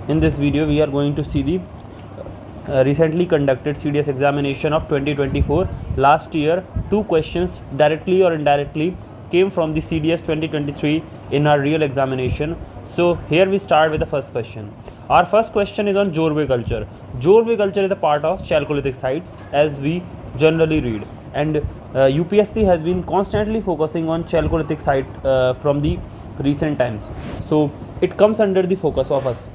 In this video, we are going to see the recently conducted CDS examination of 2024. Last year, 2 questions directly or indirectly came from the CDS 2023 in our real examination. So here we start with the first question. Our first question is on Jorwe culture. Jorwe culture is a part of chalcolithic sites as we generally read, and UPSC has been constantly focusing on chalcolithic site from the recent times. So it comes under the focus of us.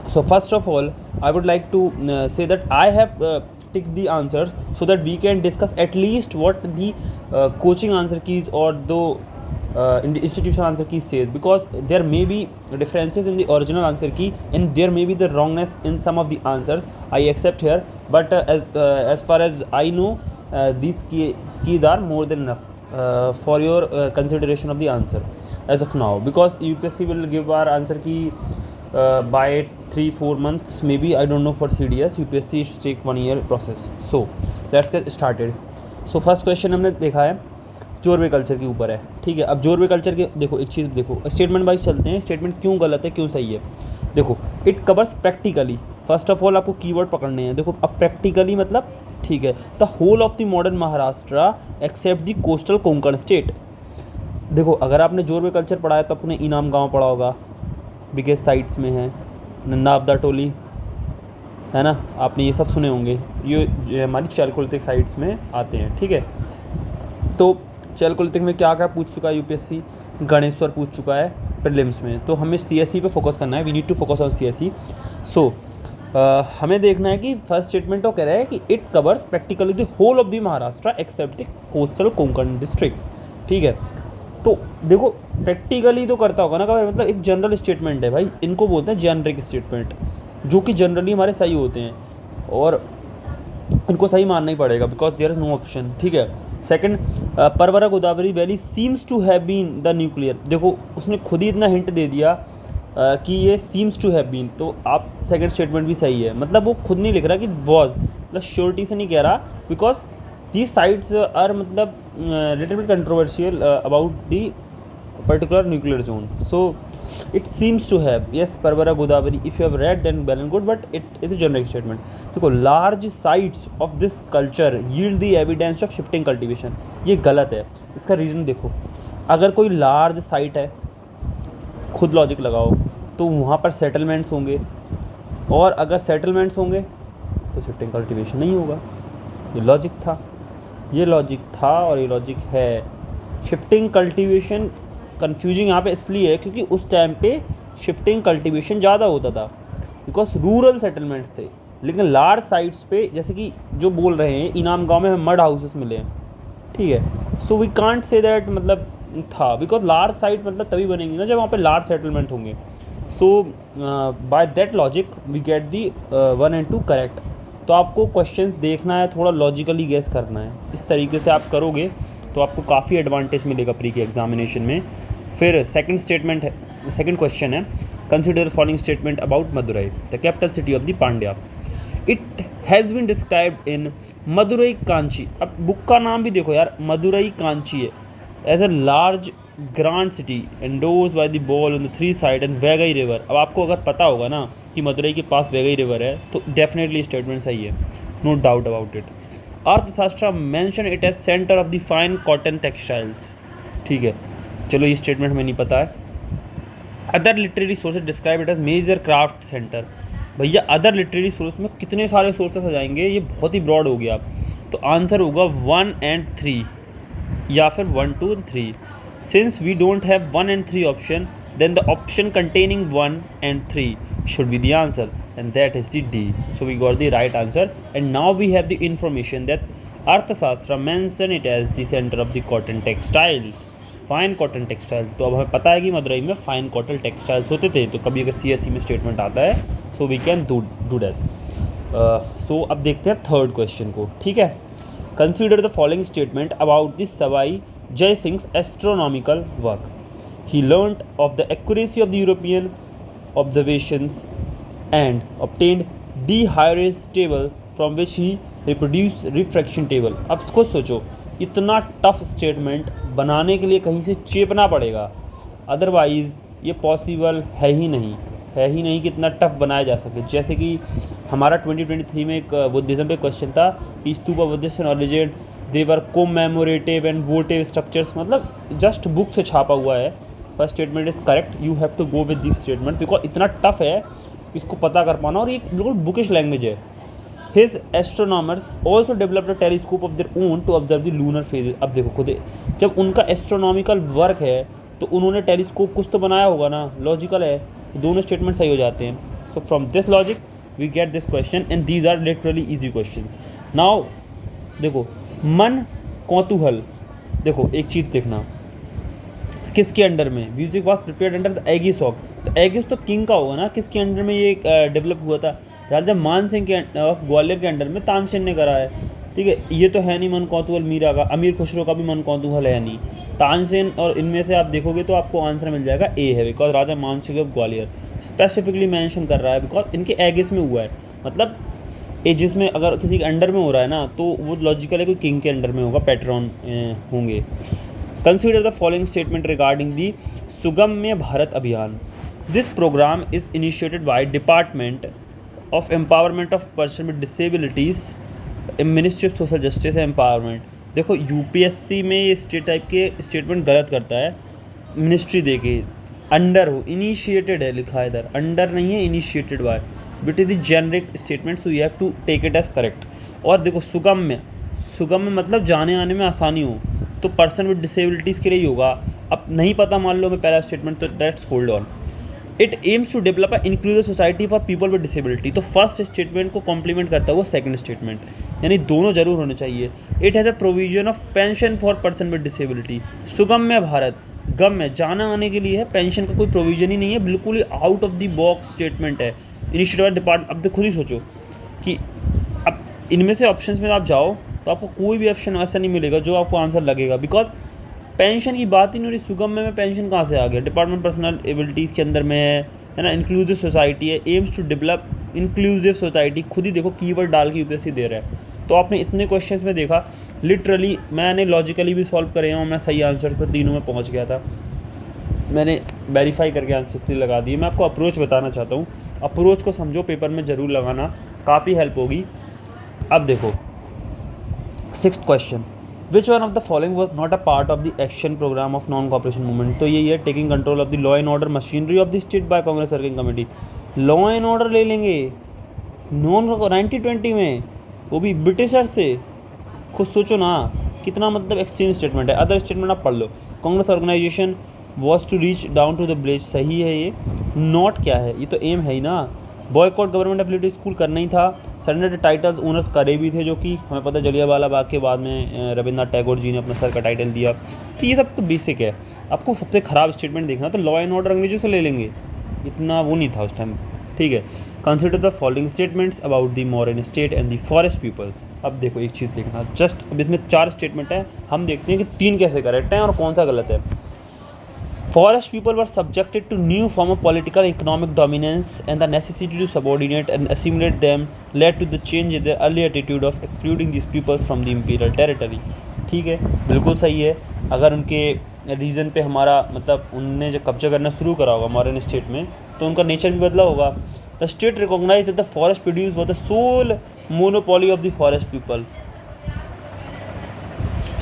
So first of all, I would like to say that I have ticked the answers so that we can discuss at least what the coaching answer keys or the institutional answer key says, because there may be differences in the original answer key and there may be the wrongness in some of the answers. I accept here, but as far as I know, these keys are more than enough for your consideration of the answer as of now, because UPSC will give our answer key by 3-4 months maybe. I don't know for CDS. UPSC should take 1 year process. So let's get started. So first question हमने देखा है Jorwe culture के ऊपर है, ठीक है. अब Jorwe culture के देखो एक चीज़ देखो, स्टेटमेंट वाइज चलते हैं, स्टेटमेंट क्यों गलत है क्यों सही है. देखो, it covers practically. First of all आपको कीवर्ड पकड़ने हैं. देखो अब प्रैक्टिकली मतलब ठीक है, the whole of the modern Maharashtra except the coastal Konkan state. देखो अगर आपने जोरवे कल्चर पढ़ा है तो आपने इनाम गाँव पढ़ा होगा, बिगेस्ट साइट्स में है, नन्नाबदा टोली है ना, आपने ये सब सुने होंगे. ये हमारी चैलकोलिथिक साइट्स में आते हैं, ठीक है. तो चैलकोलिथिक में क्या क्या पूछ चुका है यूपीएससी, गणेश्वर पूछ चुका है प्रीलिम्स में. तो हमें सीएससी पे फोकस करना है. We need to focus on CSC. So हमें देखना है कि फर्स्ट स्टेटमेंट तो कह रहा है कि it covers practically the whole of the Maharashtra except the coastal Konkan district, ठीक है. तो देखो प्रैक्टिकली तो करता होगा ना, मतलब एक जनरल स्टेटमेंट है भाई, इनको बोलते हैं जेनरिक स्टेटमेंट, जो कि जनरली हमारे सही होते हैं और इनको सही मानना ही पड़ेगा because there is no option, ठीक है. Second, Pravara Godavari valley seems to have been the nuclear. देखो उसने खुद ही इतना हिंट दे दिया कि ये सीम्स टू हैव बीन, तो आप सेकंड स्टेटमेंट भी सही है. मतलब वो खुद नहीं लिख रहा कि वॉज, मतलब श्योरिटी से नहीं कह रहा, बिकॉज these sites are मतलब little bit controversial about the particular nuclear zone. So it seems to have, yes, Parvara Godavari, if you have read then well and good, but it is a generic statement. देखो large sites of this culture yield the evidence of shifting cultivation. ये गलत है. इसका reason देखो, अगर कोई large site है, खुद लॉजिक लगाओ, तो वहाँ पर सेटलमेंट्स होंगे, और अगर सेटलमेंट्स होंगे तो शिफ्टिंग कल्टीवेशन नहीं होगा. ये लॉजिक था, ये लॉजिक था और ये लॉजिक है. शिफ्टिंग कल्टीवेशन कन्फ्यूजिंग यहाँ पे इसलिए है क्योंकि उस टाइम पे शिफ्टिंग कल्टीवेशन ज़्यादा होता था बिकॉज रूरल सेटलमेंट्स थे. लेकिन लार्ज साइट्स पे जैसे कि जो बोल रहे हैं इनाम गांव में हमें मड हाउसेस मिले हैं, ठीक है. So we can't say that मतलब था, बिकॉज लार्ज साइट मतलब तभी बनेंगी ना जब वहाँ पे लार्ज सेटलमेंट होंगे. So by that logic we get the 1 and 2 correct. तो आपको क्वेश्चंस देखना है, थोड़ा लॉजिकली गेस करना है. इस तरीके से आप करोगे तो आपको काफ़ी एडवांटेज मिलेगा प्री के एग्जामिनेशन में. फिर सेकंड स्टेटमेंट है, सेकंड क्वेश्चन है, consider the following statement about Madurai, the capital city of the Pandya. It has been described in Madurai Kanchi. अब बुक का नाम भी देखो यार, मदुरई कांची है, as a large grand city endorse by the ball on the 3 side and Vaigai river. अब आपको अगर पता होगा ना कि मदुरई के पास वैगई रिवर है तो डेफिनेटली स्टेटमेंट सही है, no doubt about it. Arthashastra mention it as centre of the fine cotton textiles, ठीक है. चलो ये स्टेटमेंट हमें नहीं पता है. Other literary sources describe it as major craft centre. भैया अदर लिटरेरी सोर्स में कितने सारे सोर्सेस आ जाएंगे, ये बहुत ही ब्रॉड हो गया. तो आंसर होगा 1 and 3 या फिर 1, 2 and 3. Since we don't have 1 and 3 option, then the option containing 1 and 3 should be the answer, and that is the D. So we got the right answer, and now we have the information that Arthashastra mention it as the center of the cotton textiles, fine cotton textiles. तो अब हमें पता है कि मदुरई में fine cotton textiles होते थे. तो कभी अगर CSE में स्टेटमेंट आता है so we can do that. So अब देखते हैं थर्ड क्वेश्चन को, ठीक है. Consider the following statement about the Sawai Jai Singh astronomical work. He learnt of the accuracy of the European observations and obtained the highest table from which he reproduced refraction table. अब खुद सोचो, इतना टफ स्टेटमेंट बनाने के लिए कहीं से चेपना पड़ेगा, अदरवाइज़ ये पॉसिबल है ही नहीं. है ही नहीं कि इतना टफ बनाया जा सके। जैसे कि हमारा 2023 में एक बुद्धिज़्म पे क्वेश्चन था कि stupa Buddhist and legend they were commemorative and votive structures, मतलब जस्ट बुक से छापा हुआ है। First statement is correct, you have to go with this statement because इतना टफ है इसको पता कर पाना, और ये बिल्कुल बुकिश लैंग्वेज है। His astronomers also developed a telescope of their own to observe the lunar phases। अब देखो खुद, जब उनका एस्ट्रोनॉमिकल वर्क है तो उन्होंने टेलीस्कोप कुछ तो बनाया होगा ना, लॉजिकल है, दोनों स्टेटमेंट सही हो जाते हैं। So from this logic we get this question and these are literally easy questions. Now देखो मन कौतूहल, देखो एक चीज़ देखना, किसके अंडर में music was prepared under the एगिसॉक, तो एगिस तो किंग का होगा ना, किसके अंडर में ये डेवलप हुआ था, राजा मान सिंह के ऑफ ग्वालियर के अंडर में तानसेन ने करा है। ठीक है, ये तो है नहीं मन कौतूहल मीरा का, अमीर खुसरो का भी मन कौतूहल है नहीं, तानसेन, और इनमें से आप देखोगे तो आपको आंसर मिल जाएगा ए है, बिकॉज राजा मान Singh of Gwalior specifically mention कर रहा है बिकॉज इनके एगिस में हुआ है, मतलब एजिस में अगर किसी के अंडर में हो रहा है ना तो वो लॉजिकल है कोई किंग के अंडर में होगा, पैट्रॉन होंगे। Consider the following statement regarding the Sugamya Bharat Abhiyan. This programme is initiated by department of empowerment of person with disabilities, ministry of social justice empowerment. देखो यूपीएससी में ये स्टेट टाइप के स्टेटमेंट गलत करता है, मिनिस्ट्री दे के अंडर हो, इनिशिएटेड है लिखा है इधर, अंडर नहीं है, initiated by, but is the generic statement, so you have to take it as correct. और देखो सुगम्य, सुगम्य मतलब जाने आने में आसानी हो, तो पर्सन विद डिसेबिलिटीज़ के लिए ही होगा। अब नहीं पता मान लो मैं पहला स्टेटमेंट, तो let's hold on. It aims to develop a inclusive society for people with disability, तो फर्स्ट स्टेटमेंट को कॉम्प्लीमेंट करता है वो सेकंड स्टेटमेंट, यानी दोनों जरूर होने चाहिए। It has a provision of pension for person with disability, Sugamya Bharat, गम में जाना आने के लिए है, पेंशन का कोई प्रोविजन ही नहीं है, बिल्कुल ही out of the box statement है। इनिशिएटिव डिपार्ट, अब तो खुद ही सोचो कि अब इनमें से ऑप्शंस में आप जाओ तो आपको कोई भी ऑप्शन ऐसा नहीं मिलेगा जो आपको आंसर लगेगा, बिकॉज पेंशन की बात ही नहीं हो रही, सुगम्य में पेंशन कहाँ से आ गया, डिपार्टमेंट पर्सनल एबिलिटीज़ के अंदर में है ना, इंक्लूसिव सोसाइटी है, aims to develop inclusive society, खुद ही देखो कीवर्ड डाल के यूपीएससी दे रहा है। तो आपने इतने क्वेश्चंस में देखा, लिटरली मैंने लॉजिकली भी सॉल्व करे हैं, मैं सही आंसर पर तीनों में पहुँच गया था, मैंने वेरीफाई करके आंसर्स लगा दिए। मैं आपको अप्रोच बताना चाहता हूँ, अप्रोच को समझो, पेपर में ज़रूर लगाना, काफ़ी हेल्प होगी। अब देखो sixth question, which one of the following was not a part of the action programme of non cooperation movement, तो यही है taking control of the law and order machinery of the state by Congress working committee. Law and order ले लेंगे non 1920 में, वो भी britisher से, खुद सोचो ना कितना मतलब एक्सट्रीम स्टेटमेंट है। अदर स्टेटमेंट आप पढ़ लो, Congress organisation was to reach down to the village, सही है ये, नॉट क्या है, ये तो एम है ही ना। बॉयकॉट गवर्नमेंट एफिलिएटेड स्कूल करना ही था, सरेंडर टाइटल्स ओनर्स करे भी थे, जो कि हमें पता जलियांवाला बाग के बाद में रविन्द्रनाथ टैगोर जी ने अपना सर का टाइटल दिया, तो ये सब तो बेसिक है। आपको सबसे ख़राब स्टेटमेंट देखना तो लॉ एंड ऑर्डर अंग्रेजों से ले लेंगे, इतना वो नहीं था उस टाइम, ठीक है। Consider the following statements about the modern state and the forest peoples. अब देखो एक चीज़ देखना, जस्ट अब इसमें 4 स्टेटमेंट है, हम देखते हैं कि 3 कैसे करेक्ट हैं और कौन सा गलत है। Forest people were subjected to new form of political economic dominance, and the necessity to subordinate and assimilate them led to the change in their early attitude of excluding these peoples from the imperial territory। ठीक है, बिल्कुल सही है। अगर उनके reason पे हमारा मतलब उनने जब कब्जा करना शुरू करा होगा मॉडर्न स्टेट में, तो उनका नेचर भी बदला होगा। The state recognize that the forest produce was the sole monopoly of the forest people,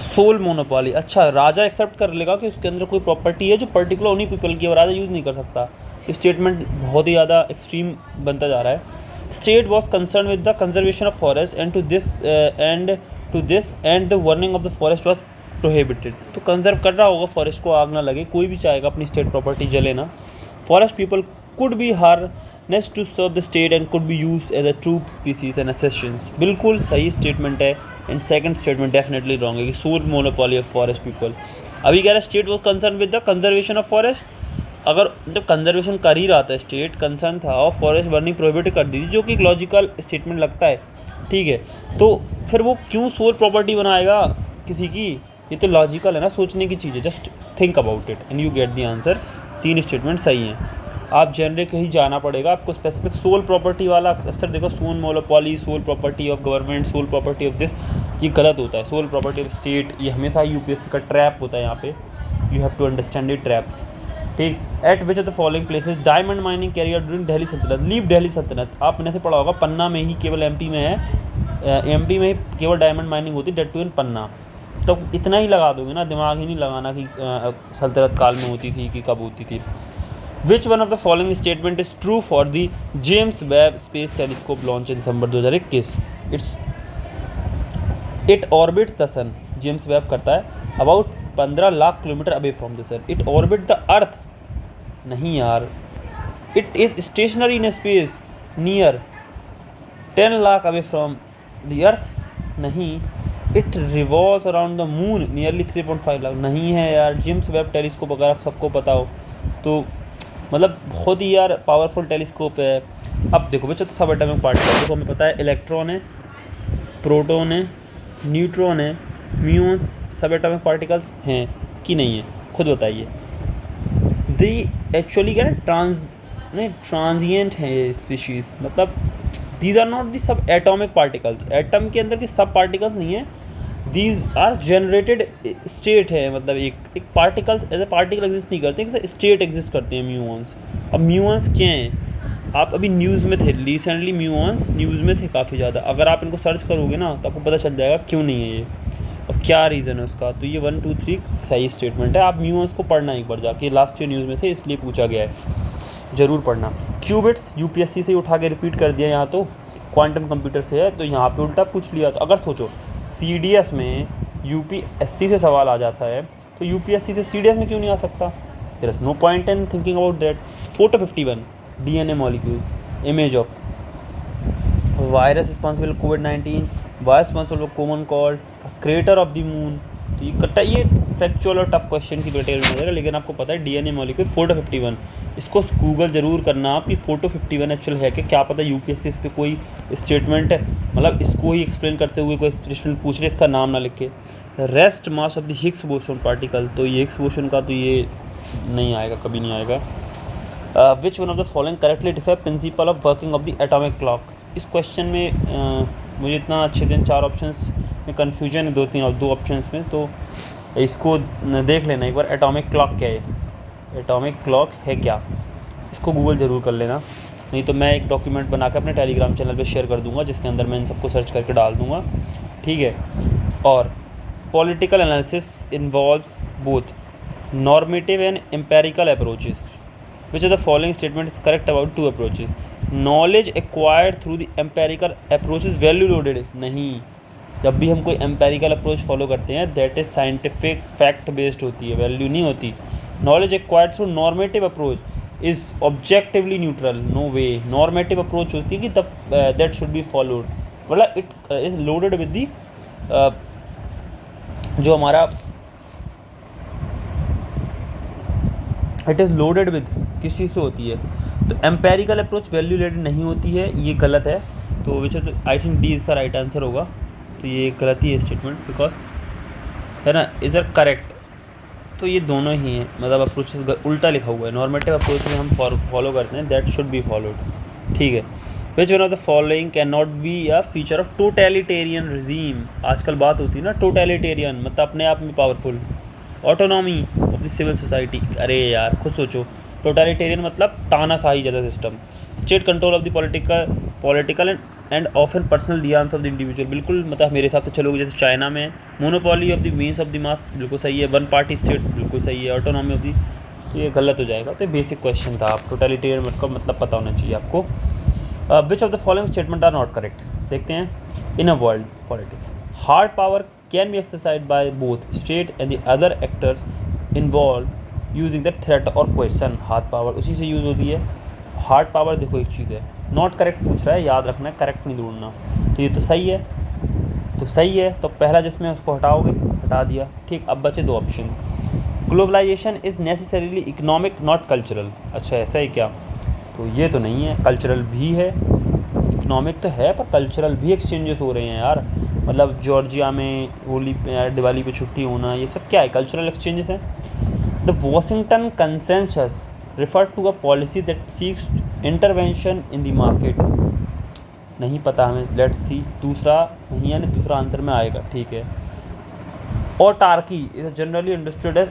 sole monopoly. अच्छा, राजा एक्सेप्ट कर लेगा कि उसके अंदर कोई प्रॉपर्टी है जो पर्टिकुलर उन्हीं पीपल की है और राजा यूज़ नहीं कर सकता। स्टेटमेंट बहुत ही ज़्यादा एक्सट्रीम बनता जा रहा है। State was concern with the conservation of forest and to this end the burning of the forest was prohibited, तो कंजर्व कर रहा होगा फॉरेस्ट को, आग ना लगे, कोई भी चाहेगा अपनी स्टेट प्रॉपर्टी जले ना। Forest people could be harnessed to serve the state and could be used as a troop species and accessions, बिल्कुल सही स्टेटमेंट है। And second statement definitely wrong है कि sole monopoly of forest people. अभी कह रहा है state was concern with the conservation of forest, अगर जब कंजर्वेशन कर ही रहा था स्टेट, कंसर्न था और फॉरेस्ट बर्निंग प्रोहिबिट कर दी थी, जो कि एक लॉजिकल स्टेटमेंट लगता है, ठीक है, तो फिर वो क्यों सोल प्रॉपर्टी बनाएगा किसी की, ये तो लॉजिकल है ना, सोचने की चीज़ है। Just think about it and you get the answer. 3 statement सही हैं। आप जेनरिक ही जाना पड़ेगा आपको, स्पेसिफिक सोल प्रॉपर्टी वाला अक्सर देखो, sole monopoly, sole property of government, sole property of this, ये गलत होता है। सोल प्रॉपर्टी ऑफ स्टेट ये हमेशा यूपीएससी का ट्रैप होता है, यहाँ पे you have to understand it traps. ठीक। At which of the following places diamond mining career during Delhi Sultanate, leave Delhi सल्तनत, आपने से पढ़ा होगा पन्ना में ही केवल एमपी में है, एमपी में ही केवल डायमंड माइनिंग होती है, डेट टू इन पन्ना। तो इतना ही लगा दोगे ना, दिमाग ही नहीं लगाना कि सल्तनत काल में होती थी कि कब होती थी। Which one of the following statement is true for the James Webb space telescope launch in December 2021? It orbits the sun, James Webb करता है about 15 lakh kilometre away from the sun. It orbit the earth, नहीं यार। It is stationary in space near 10 lakh away from the earth, नहीं। It revolves around the moon nearly 3.5 lakh, नहीं है यार। James Webb telescope अगर आप सबको पता हो तो मतलब बहुत ही यार पावरफुल टेलीस्कोप है। अब देखो बच्चों, तो सब एटॉमिक पार्टिकल, देखो हमें पता है इलेक्ट्रॉन है, प्रोटॉन है, न्यूट्रॉन है, म्यून्स, सब एटॉमिक पार्टिकल्स हैं कि नहीं है, खुद बताइए। दी एक्चुअली क्या है, ट्रांजिएंट है ये स्पीशीज़, मतलब दीज आर नॉट दी सब एटॉमिक पार्टिकल्स, एटम के अंदर की सब पार्टिकल्स नहीं है, दीज आर जनरेटेड स्टेट है, मतलब एक particles as a particle exist नहीं करते, एक स्टेट एग्जिस्ट करते हैं म्यून्स। अब म्यून्स क्या हैं, आप अभी न्यूज़ में थे, रिसेंटली म्यून्स न्यूज़ में थे काफ़ी ज़्यादा, अगर आप इनको सर्च करोगे ना तो आपको पता चल जाएगा क्यों नहीं है ये और क्या रीज़न है उसका। तो ये 1 2 3 सही स्टेटमेंट है, आप म्यून्स को पढ़ना एक बार जाके, लास्ट ईयर न्यूज़ में थे इसलिए पूछा गया है, ज़रूर पढ़ना। क्यूबिट्स यूपीएससी से उठा के रिपीट कर दिया, यहाँ तो क्वांटम कंप्यूटर से है तो यहाँ पे उल्टा पूछ लिया। तो अगर सोचो सीडीएस में यूपीएससी से सवाल आ जाता है तो यूपीएससी से सीडीएस में क्यों नहीं आ सकता? There is no point in thinking about that. Photo 51 DNA molecules, image of virus responsible कोविड-19, virus responsible common cold, crater of the moon. तो ये कट्टा, ये फैक्चुअल और टफ क्वेश्चन की डिटेल में जाएगा, लेकिन आपको पता है डीएनए मॉलिक्यूल फोटो 51, इसको गूगल ज़रूर करना आप कि फोटो 51 एक्चुअल है कि क्या पता यूपीएससी इस पर कोई स्टेटमेंट है, मतलब इसको ही एक्सप्लेन करते हुए कोई स्टेटमेंट पूछ रहे, इसका नाम ना लिखे। Rest mass of the Higgs boson particle, तो ये हिग्स बोसोन का तो ये नहीं आएगा, कभी नहीं आएगा। विच one of the following correctly describe principle of working of the atomic clock? इस क्वेश्चन में मुझे इतना अच्छे से 4 ऑप्शंस में कन्फ्यूजन है, 2 ऑप्शंस में, तो इसको देख लेना एक बार। एटॉमिक क्लॉक क्या है, एटॉमिक क्लॉक है क्या, इसको गूगल ज़रूर कर लेना, नहीं तो मैं एक डॉक्यूमेंट बना के अपने टेलीग्राम चैनल पे शेयर कर दूंगा जिसके अंदर मैं इन सबको सर्च करके डाल दूंगा, ठीक है। और political analysis involves both normative and empirical approaches. Which of the following statement is correct about 2 approaches? Knowledge acquired through the empirical approach is value loaded, नहीं। जब भी हम कोई एम्पेरिकल अप्रोच फॉलो करते हैं that is scientific fact based होती है, value नहीं होती। Knowledge acquired through normative approach is objectively neutral, no way. Normative approach होती है कि दैट शुड बी फॉलोड, मतलब it is loaded with the जो हमारा इट इज़ लोडेड विद किस चीज़ से होती है, तो एम्पेरिकल अप्रोच वैल्यू लेडेड नहीं होती है, ये गलत है। तो विच आई थिंक डी इसका राइट आंसर होगा, तो ये गलत ही है स्टेटमेंट, बिकॉज है ना, इज आर करेक्ट। तो ये दोनों ही हैं, मतलब अप्रोच उल्टा लिखा हुआ है, नॉर्मेटिव अप्रोच में हम फॉलो करते हैं दैट शुड बी फॉलोड, ठीक है। Which one of the following can not be a feature of totalitarian regime? आजकल बात होती है ना टोटलिटेरियन, मतलब अपने आप में powerful. Autonomy of the civil society, अरे यार खुद सोचो, टोटलिटेरियन मतलब तानाशाही जैसा system. State control of the political and often personal demands of the individual, बिल्कुल मतलब मेरे हिसाब से चलोगे जैसे चाइना में। Monopoly of the means of the mass, बिल्कुल सही है। वन पार्टी स्टेट, बिल्कुल सही है। ऑटोनॉमी ऑफ द, तो ये गलत हो जाएगा। तो बेसिक क्वेश्चन था, आप टोटलिटेरियन मतलब पता होना चाहिए आपको। Which of the following statement are not correct? देखते हैं। In a world politics hard power can be exercised by both state and the other actors involve using the threat or question. Hard power उसी से use होती है। Hard power देखो एक चीज़ है, not correct पूछ रहा है, याद रखना है, करेक्ट नहीं ढूंढना। तो ये तो सही है, तो सही है, तो पहला जिसमें उसको हटाओगे, हटा दिया, ठीक। अब बचे 2 option. Globalisation is necessarily economic not cultural, अच्छा ऐसा है क्या? तो ये तो नहीं है, कल्चरल भी है, इकोनॉमिक तो है पर कल्चरल भी एक्सचेंजेस हो रहे हैं यार। मतलब जॉर्जिया में होली दिवाली पे छुट्टी होना, ये सब क्या है? कल्चरल एक्सचेंजेस हैं। The Washington consensus refer to a policy that seeks intervention in the market, नहीं पता हमें, लेट्स सी। दूसरा नहीं, यानी दूसरा आंसर में आएगा, ठीक है। Autarky is generally understood as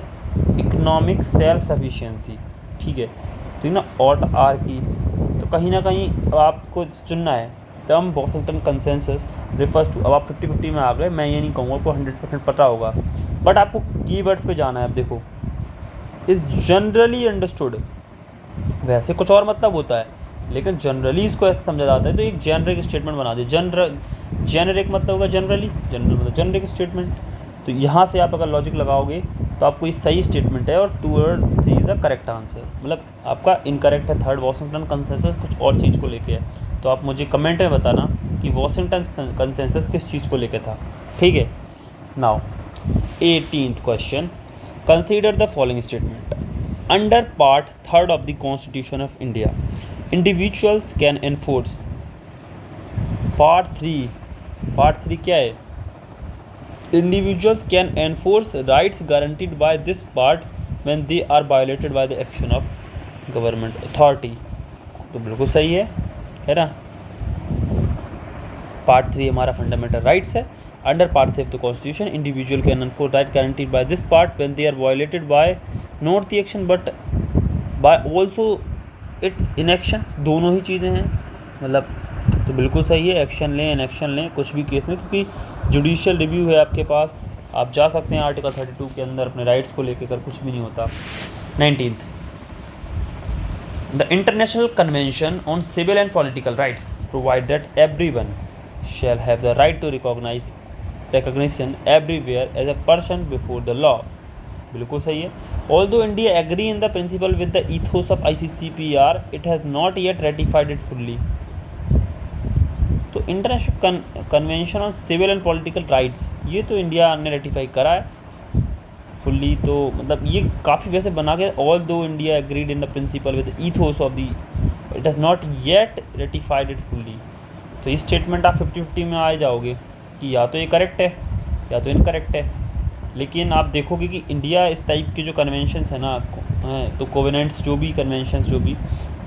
economic self sufficiency, ठीक है, तो ना ऑट आर की, तो कहीं ना कहीं अब आपको चुनना है। Term Washington consensus refers to, अब आप 50-50 में आ गए, मैं ये नहीं कहूँगा आपको 100% पता होगा, बट आपको कीवर्ड्स पे जाना है। अब देखो, इज़ जनरली अंडरस्टूड, वैसे कुछ और मतलब होता है, लेकिन जनरली इसको ऐसे समझा जाता है, तो एक जेनरिक स्टेटमेंट बना दे। जेनरिक मतलब होगा जनरली, जनरल मतलब जेनरिक स्टेटमेंट। तो यहाँ से आप अगर लॉजिक लगाओगे तो आपको ये सही स्टेटमेंट है, और 2 और 3 इज़ द करेक्ट आंसर। मतलब आपका इनकरेक्ट है थर्ड, वॉशिंगटन कंसेंसस कुछ और चीज़ को लेके है। तो आप मुझे कमेंट में बताना कि वॉशिंगटन कंसेंसस किस चीज़ को लेके था, ठीक है। Now 18th question, consider the following statement. Under part 3rd of the constitution of India, individuals can enforce. Part 3 क्या है? Individuals can enforce rights guaranteed by this part when they are violated by the action of government authority. तो बिल्कुल सही है ना। Part 3 हमारा fundamental rights है। Under part 3 of the constitution, individual can enforce right guaranteed by this part when they are violated by not the action but by also its inaction. दोनों ही चीज़ें हैं, मतलब तो बिल्कुल सही है। एक्शन लें इनएक्शन लें कुछ भी केस में, क्योंकि जुडिशियल रिव्यू है आपके पास, आप जा सकते हैं आर्टिकल 32 के अंदर अपने राइट्स को लेकर, कुछ भी नहीं होता। 19th, the international convention on civil and political rights provide that everyone shall have the right to recognition everywhere as a person before the law. बिल्कुल सही है। Although India agree in the principle with the ethos of ICCPR, it has not yet ratified it fully. तो international convention on civil and political rights, ये तो India ने ratify करा है fully, तो मतलब ये काफ़ी वैसे बना के, although India agreed in the principle with ethos of the, it has not yet ratified it fully. तो ये स्टेटमेंट आप 50-50 में आ जाओगे कि या तो ये करेक्ट है या तो इनकरेक्ट है। लेकिन आप देखोगे कि इंडिया इस टाइप के जो कन्वेंशंस है ना, तो कोवेनेंट्स जो भी कन्वेंशंस जो भी,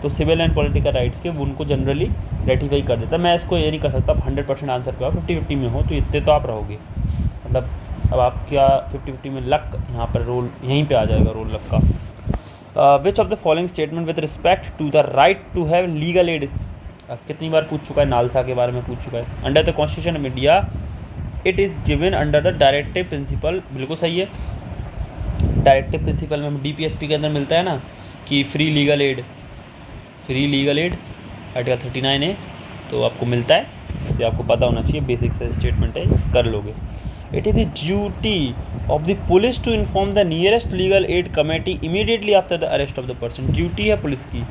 तो सिविल एंड पॉलिटिकल राइट्स के उनको जनरली रेटिफाई कर देता है। मैं इसको ये नहीं कर सकता 100% आंसर पे, आप 50-50 में हो तो इतने तो आप रहोगे। मतलब अब आप क्या 50-50 में लक यहाँ पर रोल यहीं पे आ जाएगा, रोल लक का। Which of the following statement with respect to the right to have legal aid, कितनी बार पूछ चुका है, नालसा के बारे में पूछ चुका है। Under the constitution of India it is given under the directive principle, बिल्कुल सही है। डायरेक्टिव प्रिंसिपल में DPSP के अंदर मिलता है ना कि फ्री लीगल एड आर्टिकल 39 है, तो आपको मिलता है, तो आपको पता होना चाहिए, बेसिक से स्टेटमेंट है, कर लोगे। It is the duty of the police to inform the nearest legal aid committee immediately after the arrest of the person. Duty है पुलिस की,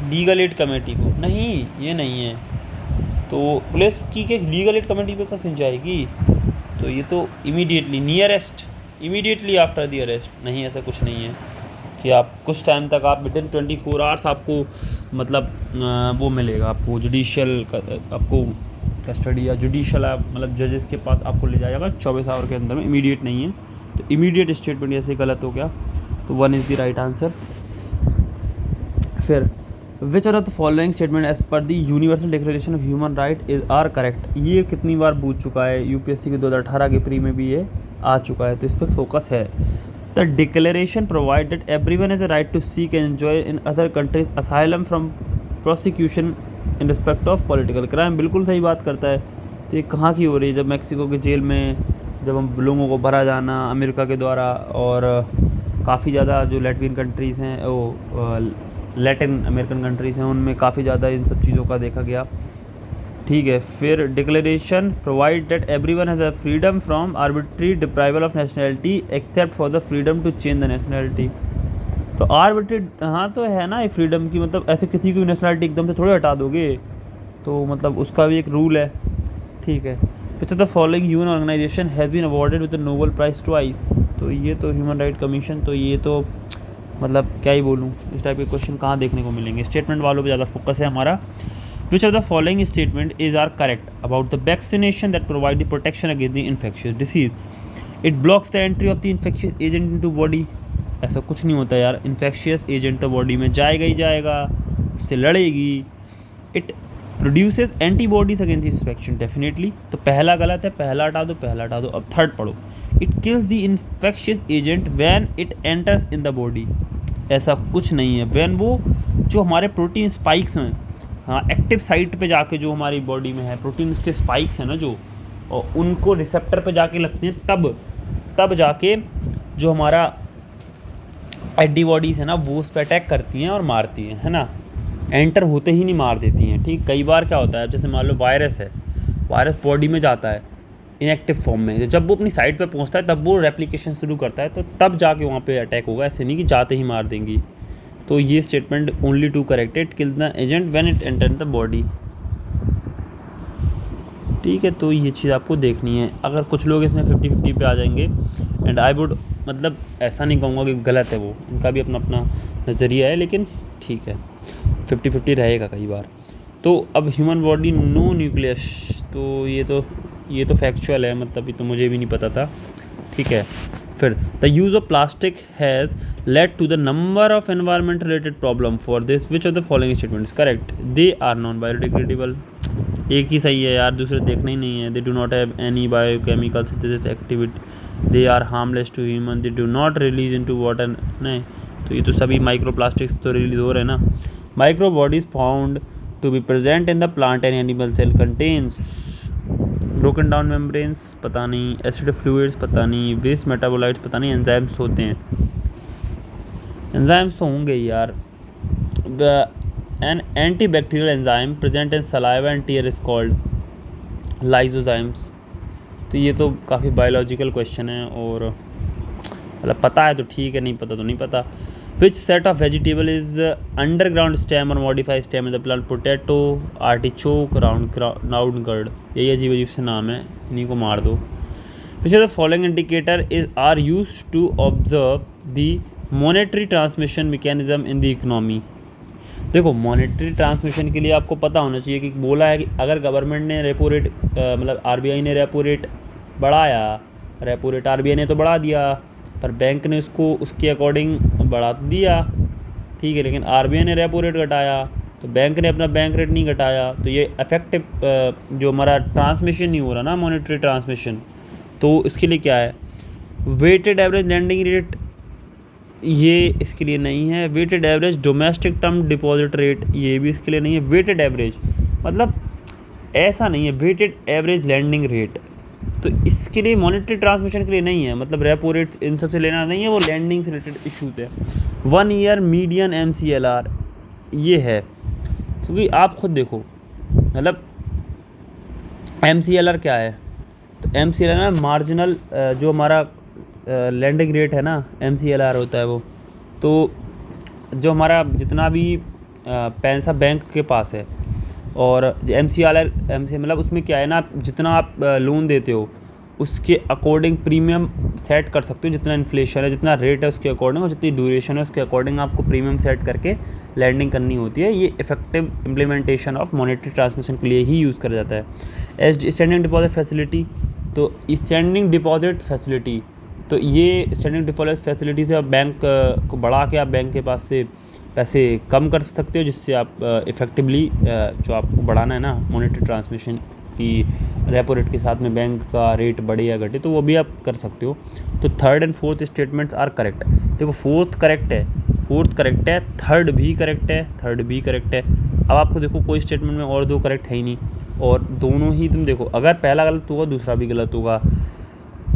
लीगल एड कमेटी को नहीं, ये नहीं है। तो पुलिस की के लीगल एड कमेटी पे कहाँ जाएगी, तो ये तो immediately, nearest, immediately after the arrest, नहीं ऐसा कुछ नहीं है कि आप कुछ टाइम तक, आप विदिन 24 आवर्स आपको मतलब वो मिलेगा आपको जुडिशियल, आपको कस्टडी या जुडिशियल मतलब जजेस के पास आपको ले जाएगा 24 आवर के अंदर में, इमीडिएट नहीं है। तो इमीडिएट स्टेटमेंट ऐसे गलत हो गया, तो 1 इज़ द राइट आंसर। फिर which are the following statement as per the universal declaration of human right is are correct. ये कितनी बार पूछ चुका है, UPSC के 2018 के प्री में भी ये आ चुका है, तो इस पर फोकस है। The declaration provide that everyone has a right to seek and enjoy in other countries asylum from prosecution in respect of political crime. बिल्कुल सही बात करता है। तो ये कहाँ की हो रही है, जब मैक्सिको के जेल में जब हम लोगों को भरा जाना अमेरिका के द्वारा, और काफ़ी ज़्यादा जो लैटिन कंट्रीज़ हैं, वो लैटिन अमेरिकन कंट्रीज़ हैं, उनमें काफ़ी ज़्यादा इन सब चीज़ों का देखा गया, ठीक है। फिर declaration provide that everyone has a freedom from arbitrary deprival of nationality except for the freedom to change the nationality. तो आर्बिट्री, हाँ तो है ना ये फ्रीडम की, मतलब ऐसे किसी की नेशनैलिटी एकदम से थोड़ी हटा दोगे, तो मतलब उसका भी एक रूल है, ठीक है। फिर the following human organisation has been awarded with the Nobel prize twice. तो ये तो ह्यूमन राइट कमीशन, तो ये तो मतलब क्या ही बोलूँ, इस टाइप के क्वेश्चन कहाँ देखने को मिलेंगे। स्टेटमेंट वालों पे ज़्यादा फोकस है हमारा। Which of the following statement is are correct about the vaccination that provide the protection against the infectious disease. It blocks the entry of the infectious agent into body. ऐसा कुछ नहीं होता यार, इन्फेक्शियस एजेंट तो body में जाएगा ही जाएगा, उससे लड़ेगी। It produces antibodies against infection, definitely. तो पहला गलत है, पहला हटा दो, पहला हटा दो। अब थर्ड पढ़ो, it kills the infectious agent when it enters in the body. ऐसा कुछ नहीं है। व्हेन वो जो हमारे प्रोटीन स्पाइक्स हैं, हाँ, एक्टिव साइट पे जाके जो हमारी बॉडी में है प्रोटीन उसके स्पाइक्स हैं ना जो, और उनको रिसेप्टर पे जाके लगते हैं, तब जाके जो हमारा एंटीबॉडीज़ है ना वो उस पर अटैक करती हैं और मारती हैं, है ना। एंटर होते ही नहीं मार देती हैं, ठीक। कई बार क्या होता है, जैसे मान लो वायरस है, वायरस बॉडी में जाता है इनएक्टिव फॉर्म में, जब वो अपनी साइट पे पहुंचता है तब वो रेप्लिकेशन शुरू करता है, तो तब जाके वहाँ पे अटैक होगा, ऐसे नहीं कि जाते ही मार देंगी। तो ये statement only two correct, it kills the agent when it enter the body, ठीक है। तो ये चीज़ आपको देखनी है। अगर कुछ लोग इसमें 50-50 पे आ जाएंगे, एंड आई वुड, मतलब ऐसा नहीं कहूँगा कि गलत है, वो उनका भी अपना अपना नज़रिया है, लेकिन ठीक है 50-50 रहेगा कई बार। तो अब ह्यूमन बॉडी नो न्यूक्लियस, तो ये तो फैक्चुअल है, मतलब ये तो मुझे भी नहीं पता था, ठीक है। फिर the use of plastic has led to the number of environment related problem for this which of the following statements correct, they are non biodegradable. एक ही सही है यार, दूसरे देखना ही नहीं है। They do not have any biochemical synthesis activity, they are harmless to human, they do not release into water, नहीं। तो ये तो सभी माइक्रोप्लास्टिक्स तो रिलीज हो रहे हैं ना। Micro bodies found to be present in the plant and animal cell contents broken down membranes, पता नहीं, एसिड फ्लूइड्स, पता नहीं, वेस्ट मेटाबोलाइट्स, पता नहीं, एंजाइम्स होते हैं, एंजाइम्स तो होंगे यार। An antibacterial enzyme present in saliva and tear is called lysozymes। तो ये तो काफ़ी बायोलॉजिकल क्वेश्चन है, और मतलब पता है तो ठीक है, नहीं पता तो नहीं पता। Which set of vegetable is underground stem or modified stem in the plant? Potato, artichoke, round gourd, यही अजीब अजीब से नाम है, इन्हीं को मार दो। Which of the following indicator are used to observe the monetary transmission mechanism in the economy? देखो, मॉनेटरी ट्रांसमिशन के लिए आपको पता होना चाहिए कि बोला है कि अगर गवर्नमेंट ने रेपो रेट, मतलब आरबीआई ने रेपो रेट बढ़ाया, रेपो रेट आरबीआई ने तो बढ़ा दिया, पर बैंक ने उसको उसके अकॉर्डिंग बढ़ा दिया, ठीक है। लेकिन आरबीआई ने रेपो रेट घटाया, तो बैंक ने अपना बैंक रेट नहीं घटाया, तो ये इफेक्टिव जो हमारा ट्रांसमिशन नहीं हो रहा ना, मॉनेटरी ट्रांसमिशन। तो इसके लिए क्या है, वेटेड एवरेज लैंडिंग रेट, ये इसके लिए नहीं है। Weighted average domestic term deposit rate, ये भी इसके लिए नहीं है। वेटेड एवरेज मतलब ऐसा नहीं है, वेटेड एवरेज लैंडिंग रेट, तो इसके लिए मॉनेटरी ट्रांसमिशन के लिए नहीं है, मतलब रेपो रेट इन सब से लेना नहीं है, वो लैंडिंग से रिलेटेड इशूज़ है। 1 ईयर मीडियन MCLR ये है, क्योंकि आप खुद देखो, मतलब MCLR क्या है, तो MCLR में मार्जिनल जो हमारा लैंडिंग रेट है ना, MCLR होता है वो। तो जो हमारा जितना भी पैसा बैंक के पास है, और MCLR मतलब उसमें क्या है ना, आप जितना आप लोन देते हो उसके अकॉर्डिंग प्रीमियम सेट कर सकते हो, जितना इन्फ्लेशन है, जितना रेट है उसके अकॉर्डिंग, और जितनी ड्यूरेशन है उसके अकॉर्डिंग आपको प्रीमियम सेट करके लैंडिंग करनी होती है। ये effective implementation of monetary transmission के लिए ही यूज़ करा जाता है। स्टैंडिंग डिपॉजिट फैसिलिटी, तो स्टैंडिंग डिपॉजिट फैसिलिटी, तो ये स्टैंडिंग डिपॉजिट फैसिलिटी से आप बैंक को बढ़ा के आप बैंक के पास से पैसे कम कर सकते हो, जिससे आप इफ़ेक्टिवली जो आपको बढ़ाना है ना मॉनेटरी ट्रांसमिशन की रेपो रेट के साथ में बैंक का रेट बढ़े या घटे, तो वो भी आप कर सकते हो। तो third and fourth statements are correct. देखो, फोर्थ करेक्ट है, थर्ड भी करेक्ट है। अब आपको देखो कोई स्टेटमेंट में और दो करेक्ट है ही नहीं, और दोनों ही तुम देखो, अगर पहला गलत होगा दूसरा भी गलत होगा,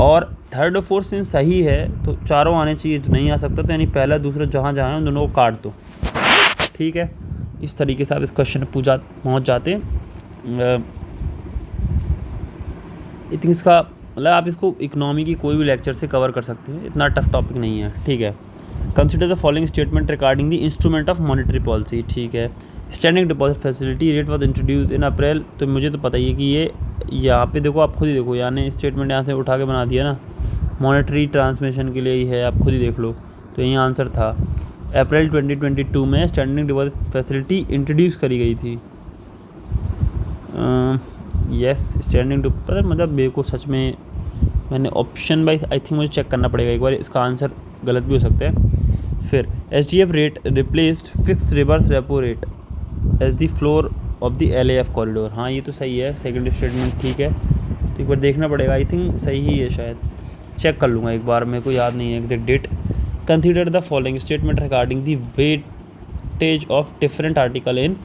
और थर्ड और फोर्थ सिंस सही है तो चारों आने चाहिए, तो नहीं आ सकता, तो यानी पहला दूसरा जहाँ जहाँ है उन दोनों को काट दो, ठीक है। इस तरीके से आप इस क्वेश्चन में पहुँच जाते हैं। आई थिंक इसका मतलब आप इसको इकोनॉमी की कोई भी लेक्चर से कवर कर सकते हैं, इतना टफ टॉपिक नहीं है, ठीक है। Consider the following statement regarding the instrument of monetary policy, ठीक है। Standing deposit facility rate was introduce in April, तो मुझे तो पता ही है कि ये यहाँ पे देखो, आप खुद ही देखो, यानी स्टेटमेंट यहाँ से उठा के बना दिया ना, मॉनेटरी ट्रांसमिशन के लिए ही है, आप खुद ही देख लो। तो यही आंसर था, अप्रैल 2022 में स्टैंडिंग डिपॉजिट फैसिलिटी इंट्रोड्यूस करी गई थी। यस, स्टैंडिंग डिपॉजिट, मतलब मेरे को सच में मैंने ऑप्शन वाइज आई थिंक मुझे चेक करना पड़ेगा एक बार, इसका आंसर गलत भी हो सकता है। फिर SDF rate replaced fixed reverse repo rate as the floor of the LAF corridor. हाँ ये तो सही है, सेकंड स्टेटमेंट ठीक है, तो एक बार देखना पड़ेगा, आई थिंक सही ही है शायद, चेक कर लूँगा एक बार, मेरे को याद नहीं है exact date. Consider the following statement regarding the weightage of different article in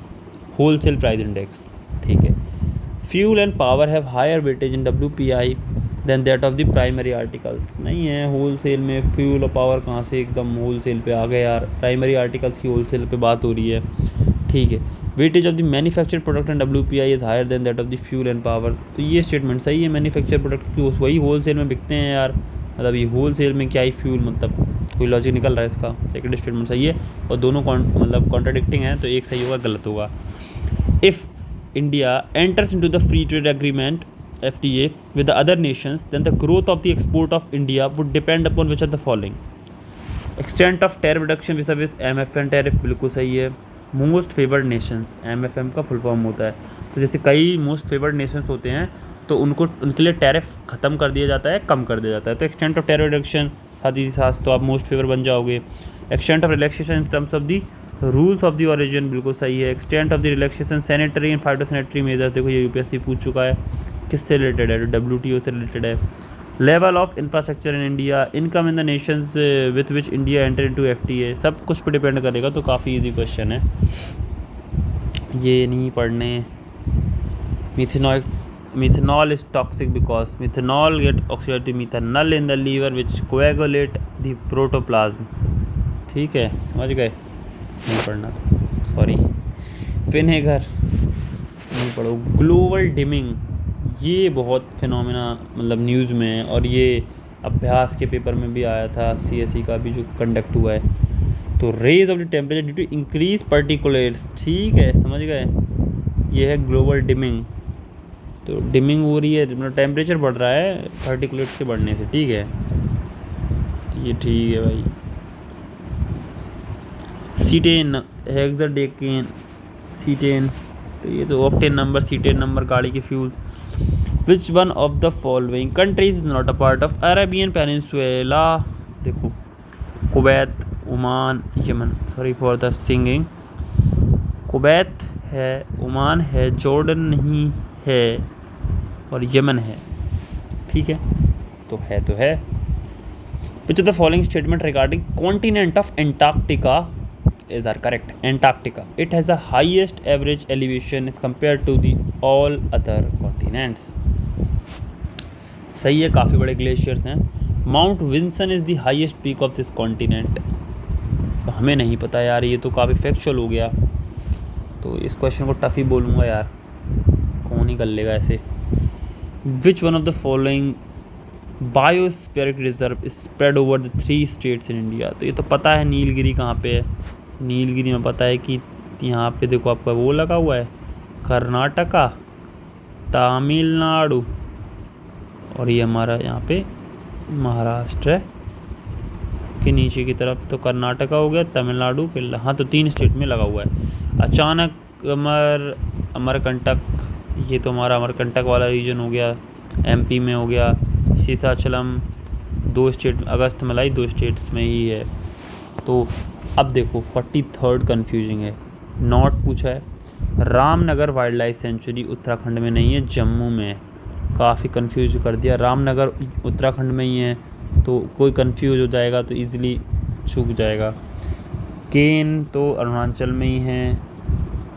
wholesale price index. ठीक है, fuel and power have higher weightage in WPI than that of the primary articles. नहीं है, होलसेल में fuel और power कहाँ से एकदम wholesale पे आ गए यार, प्राइमरी आर्टिकल्स की होलसेल पे बात हो रही है। ठीक है, weightage of the manufactured product and WPI is higher than that of the fuel and power. तो ये स्टेटमेंट सही है, मैन्युफैक्चर्ड प्रोडक्ट की वही होलसेल में बिकते हैं यार, मतलब ये होलसेल में क्या ही फ्यूल, मतलब कोई लॉजिक निकल रहा है इसका। सेकंड स्टेटमेंट सही है, और दोनों मतलब कॉन्ट्राडिक्टिंग है, तो एक सही होगा गलत होगा। If India enters into the free trade agreement FTA with the other nations, then the growth of the export of India would depend upon which of the following: extent of tariff reduction vis-a-vis MFN tariff, बिल्कुल सही है। Most favoured Nations, MFN का full form होता है, तो जैसे कई most favoured Nations होते हैं तो उनके लिए टैरिफ ख़त्म कर दिया जाता है, कम कर दिया जाता है, तो एक्सटेंट ऑफ टैरिफ रिडक्शन साथ ही साथ तो आप मोस्ट फेवर बन जाओगे। Extent of relaxation in terms of the rules of the origin, बिल्कुल सही है। Extent of the relaxation sanitary and phytosanitary measures, देखो ये UPSC पूछ चुका है, किससे रिलेटेड है, WTO से रिलेटेड है। Level of infrastructure in India, income in the Nations with which India enter into FTA, सब कुछ पे डिपेंड करेगा, तो काफ़ी इजी क्वेश्चन है, ये नहीं पढ़ने। Methanol is toxic because methanol get oxidised to methanol in the liver which coagulate the protoplasm. ठीक है, समझ गए, नहीं पढ़ना था, सॉरी। विनेगर नहीं पढ़ो। ग्लोबल डिमिंग, ये बहुत फिनोमेना मतलब न्यूज़ में है, और ये अभ्यास के पेपर में भी आया था, CSE का भी जो कंडक्ट हुआ है। तो raise of the temperature due to increase particulates, ठीक है, समझ गए, ये है ग्लोबल डिमिंग। तो डिमिंग हो रही है, मतलब टेम्परेचर बढ़ रहा है पार्टिकुलेट्स के बढ़ने से, ठीक है, ये ठीक है भाई। सीटेन, हेक्साडेकेन, सीटेन, तो ये तो ऑक्टेन नंबर, सीटेन नंबर गाड़ी के fuel. Which one of the following countries is not a part of Arabian peninsula, देखो Kuwait, Oman, Yemen, sorry for the singing, Kuwait है, ओमान है, जॉर्डन नहीं है, और यमन है, ठीक है, तो है। Which of the following statement regarding continent of Antarctica is are correct? Antarctica, it has the highest average elevation as compared to the all other continents। सही है, काफ़ी बड़े ग्लेशियर्स हैं। Mount Vinson is the highest peak of this continent, तो हमें नहीं पता यार, ये तो काफ़ी फैक्चुअल हो गया, तो इस क्वेश्चन को टफ ही बोलूँगा यार, कौन ही कर लेगा ऐसे। Which one of the following biospheric reserve spread over the 3 states in India, तो ये तो पता है, नीलगिरी कहाँ पे है, नीलगिरी में पता है कि यहाँ पे देखो आपका वो लगा हुआ है, कर्नाटका, तमिलनाडु, और ये हमारा यहाँ पे महाराष्ट्र है के नीचे की तरफ, तो कर्नाटका हो गया, तमिलनाडु, केरला, हाँ तो 3 स्टेट में लगा हुआ है। अचानक अमरकंटक, ये तो हमारा अमरकंटक वाला रीजन हो गया, MP में हो गया। सीताचलम 2 स्टेट, अगस्त मलाई 2 स्टेट्स में ही है। तो अब देखो 43rd कन्फ्यूजिंग है, नॉट पूछा है। Ramnagar wild life sanctuary Uttarakhand में नहीं है, जम्मू में है, काफ़ी कंफ्यूज कर दिया। रामनगर उत्तराखंड में ही है, तो कोई कंफ्यूज हो जाएगा तो इजीली चूक जाएगा। केन तो अरुणाचल में ही है,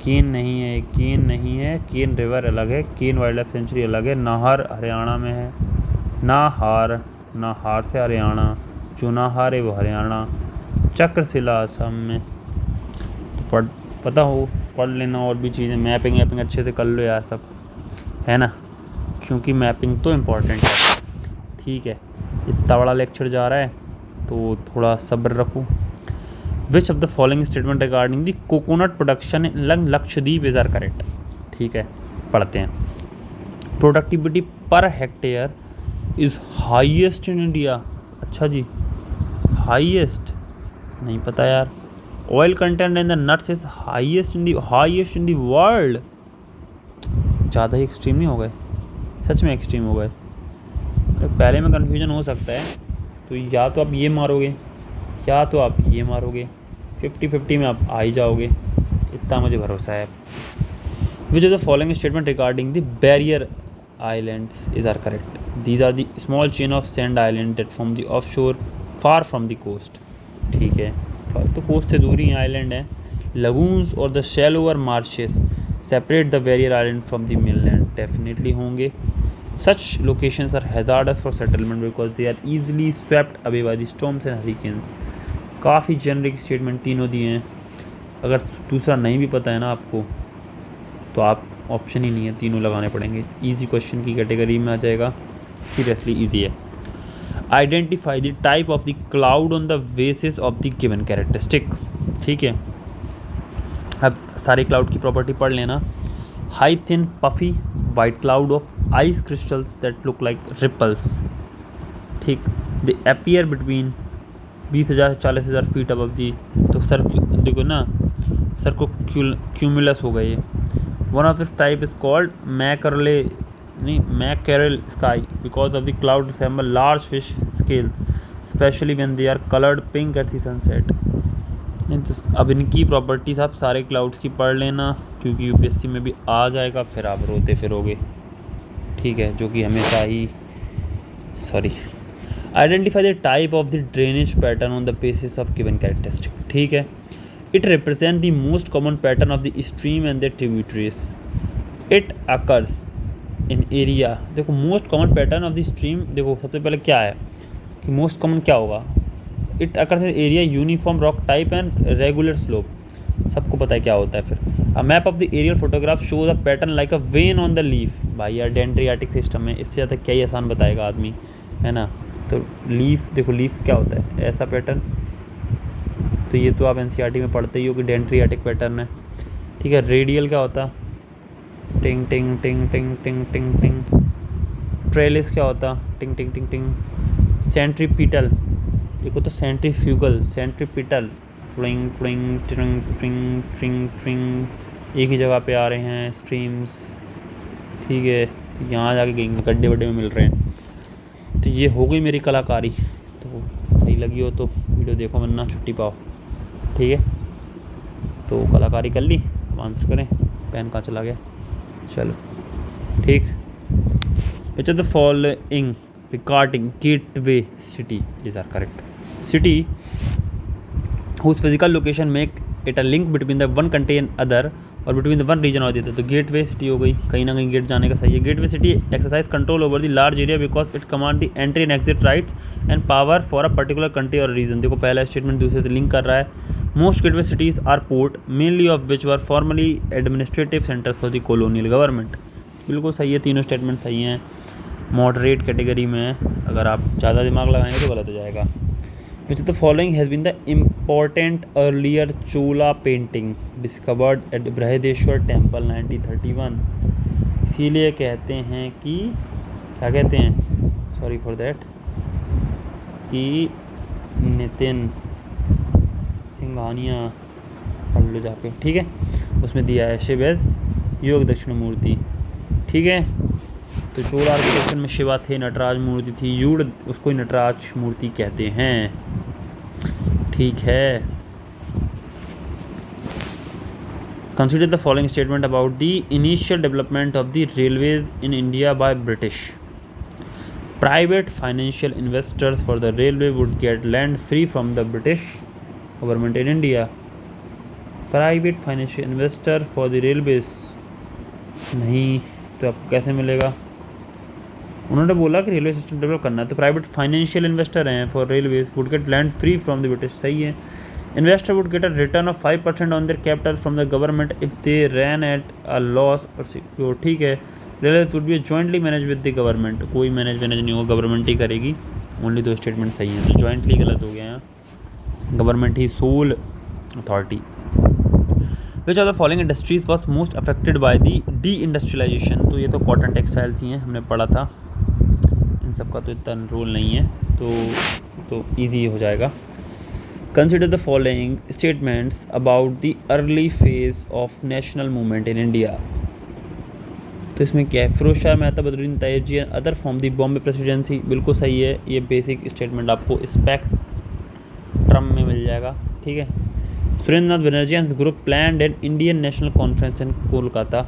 केन नहीं है, केन रिवर अलग है, केन वाइल्ड लाइफ सेंचुरी अलग है। नाहर हरियाणा में है, नाहर से हरियाणा, जो नाहर है वो हरियाणा। चक्रशिला असम में, तो पढ़ लेना और भी चीज़ें, मैपिंग अच्छे से कर लो यार सब, है ना, क्योंकि मैपिंग तो इम्पॉर्टेंट है। ठीक है, इतना बड़ा लेक्चर जा रहा है तो थोड़ा सब्र रखो। Which of the following statement regarding the coconut production in Lakshadweep is are correct. ठीक है, पढ़ते हैं। Productivity per hectare is highest in India, अच्छा जी, हाईएस्ट नहीं पता यार। Oil content in the nuts is highest in the world, ज़्यादा ही एक्सट्रीम नहीं हो गए, सच में एक्सट्रीम हो गए। पहले में कन्फ्यूजन हो सकता है, तो या तो आप ये मारोगे या तो आप ये मारोगे, 50-50 में आप आ ही जाओगे, इतना मुझे भरोसा है। Which of the following statement regarding the barrier islands is are correct? These are the small chain of sand island that form the offshore far from the coast. ठीक है, तो कोस्ट से दूर ही आइलैंड है. लगून्स और the shallower marches separate the barrier island from the mainland. Definitely होंगे. Such locations are hazardous for settlement because they are easily swept away by the storms and hurricanes. काफ़ी generic statement तीनों दिए हैं. अगर दूसरा नहीं भी पता है ना आपको तो आप ऑप्शन ही नहीं है, तीनों लगाने पड़ेंगे. इजी क्वेश्चन की कैटेगरी में आ जाएगा. सीरियसली इजी है. Identify the type of the cloud on the basis of the given characteristic. ठीक है, अब सारे क्लाउड की प्रॉपर्टी पढ़ लेना. High thin puffy white cloud of ice crystals that look like ripples. ठीक, दे अपीयर बिटवीन 20,000 से 40,000 फीट अबव दी. तो सर देखो ना, सर को क्यूमुलस हो गए. One of this type is called mackerel sky because of the cloud resemble large fish scales specially when they are coloured pink at the sunset. अब इनकी properties आप सारे क्लाउड्स की पढ़ लेना क्योंकि यूपीएससी में भी आ जाएगा, फिर आप रोते फिरोगे. ठीक है, जो कि हमेशा ही sorry. Identify the type of the drainage pattern on the basis of given characteristic. ठीक है, it represent the most common pattern of the stream and the tributaries. It occurs in area. देखो most common pattern of the stream, देखो सबसे पहले क्या है कि most common क्या होगा. It occurs in area uniform rock type and regular slope. सबको पता है क्या होता है. फिर a map of the aerial photograph shows a pattern like a vein on the leaf. भाई यार डेंड्रियाटिक सिस्टम है, इससे ज़्यादा क्या ही आसान बताएगा आदमी, है ना. तो लीफ, देखो लीफ क्या होता है, ऐसा पैटर्न. तो ये तो आप एनसीईआरटी में पढ़ते ही हो कि डेंड्रियाटिक पैटर्न है. ठीक है, रेडियल क्या होता, टिंग टिंग टिंग टिंग टिंग टिंग टिंग. ट्रेलिस क्या होता, टिंग टिंग टिंग टिंग. सेंट्रीपिटल, देखो तो सेंट्रीफ्यूगल, सेंट्रीपिटल, ट्रिंग ट्रिंग ट्रिंग ट्रिंग ट्रिंग ट्रिंग. एक ही जगह पे आ रहे हैं स्ट्रीम्स. ठीक है, तो यहाँ जाके गड्ढे वड्ढे में मिल रहे हैं. तो ये हो गई मेरी कलाकारी. तो सही लगी हो तो वीडियो देखो, वरना छुट्टी पाओ. ठीक है, तो कलाकारी कर ली. अब आंसर करें. पेन कहाँ चला गया, चलो ठीक. विच of the following regarding gateway city is are correct. City whose physical location make it a link between the one contain other और between the one region और देता है. तो गेटवे सिटी हो गई, कहीं ना कहीं गेट जाने का सही है. Gateway city exercise control over the large area because it command the entry and exit rights and power for a particular country और रीजन. देखो पहला स्टेटमेंट दूसरे से लिंक कर रहा है. Most gateway cities are port mainly of which were formerly administrative centre for the colonial government. बिल्कुल सही है, तीनों स्टेटमेंट सही हैं. मॉडरेट कैटेगरी में अगर आप ज़्यादा दिमाग लगाएंगे तो गलत हो जाएगा. Which the following has been the important earlier Chola painting discovered at Brihadeeswara temple 1931. इसीलिए कहते हैं कि क्या कहते हैं, सॉरी फॉर दैट, कि नितिन सिंघानिया पढ़ लो जाके. ठीक है, उसमें दिया है शिव एज योग दक्षिण मूर्ति. ठीक है, तो चोला आर्किटेक्चर में शिवा थे, नटराज मूर्ति थी, यूड़ उसको ही नटराज मूर्ति कहते हैं. ठीक है. Consider the following statement about the initial development of the railways in India by British. Private financial investors for the railway would get land free from the British government in India. Private financial investor for the railways नहीं, तो आपको कैसे मिलेगा. उन्होंने बोला कि railway system develop करना है, तो प्राइवेट फाइनेंशियल इन्वेस्टर हैं for railways would get land free from the British. सही है. Investor would get a return of 5% on their capital from the government if they ran at a loss और secure. ठीक है. Railway would be jointly manage with the government. कोई manage नहीं होगा, government ही करेगी. Only दो स्टेटमेंट सही हैं, तो जॉइंटली गलत हो गया यहाँ. गवर्नमेंट ही sole authority. Which are the following industries was most affected by the deindustrialization. तो ये तो कॉटन टेक्सटाइल्स ही हैं, हमने पढ़ा था. इन सब का तो इतना रोल नहीं है, तो ईजी हो जाएगा. Consider the following statements about the early phase of national movement in India. तो इसमें क्या है, Firoz Shah Mehta, Badruddin Tyabji and other from the Bombay Presidency. बिल्कुल सही है. ये बेसिक स्टेटमेंट आपको स्पेक्ट्रम में मिल जाएगा. ठीक है. Surendranath Banerjee and group planned an Indian national conference in Kolkata.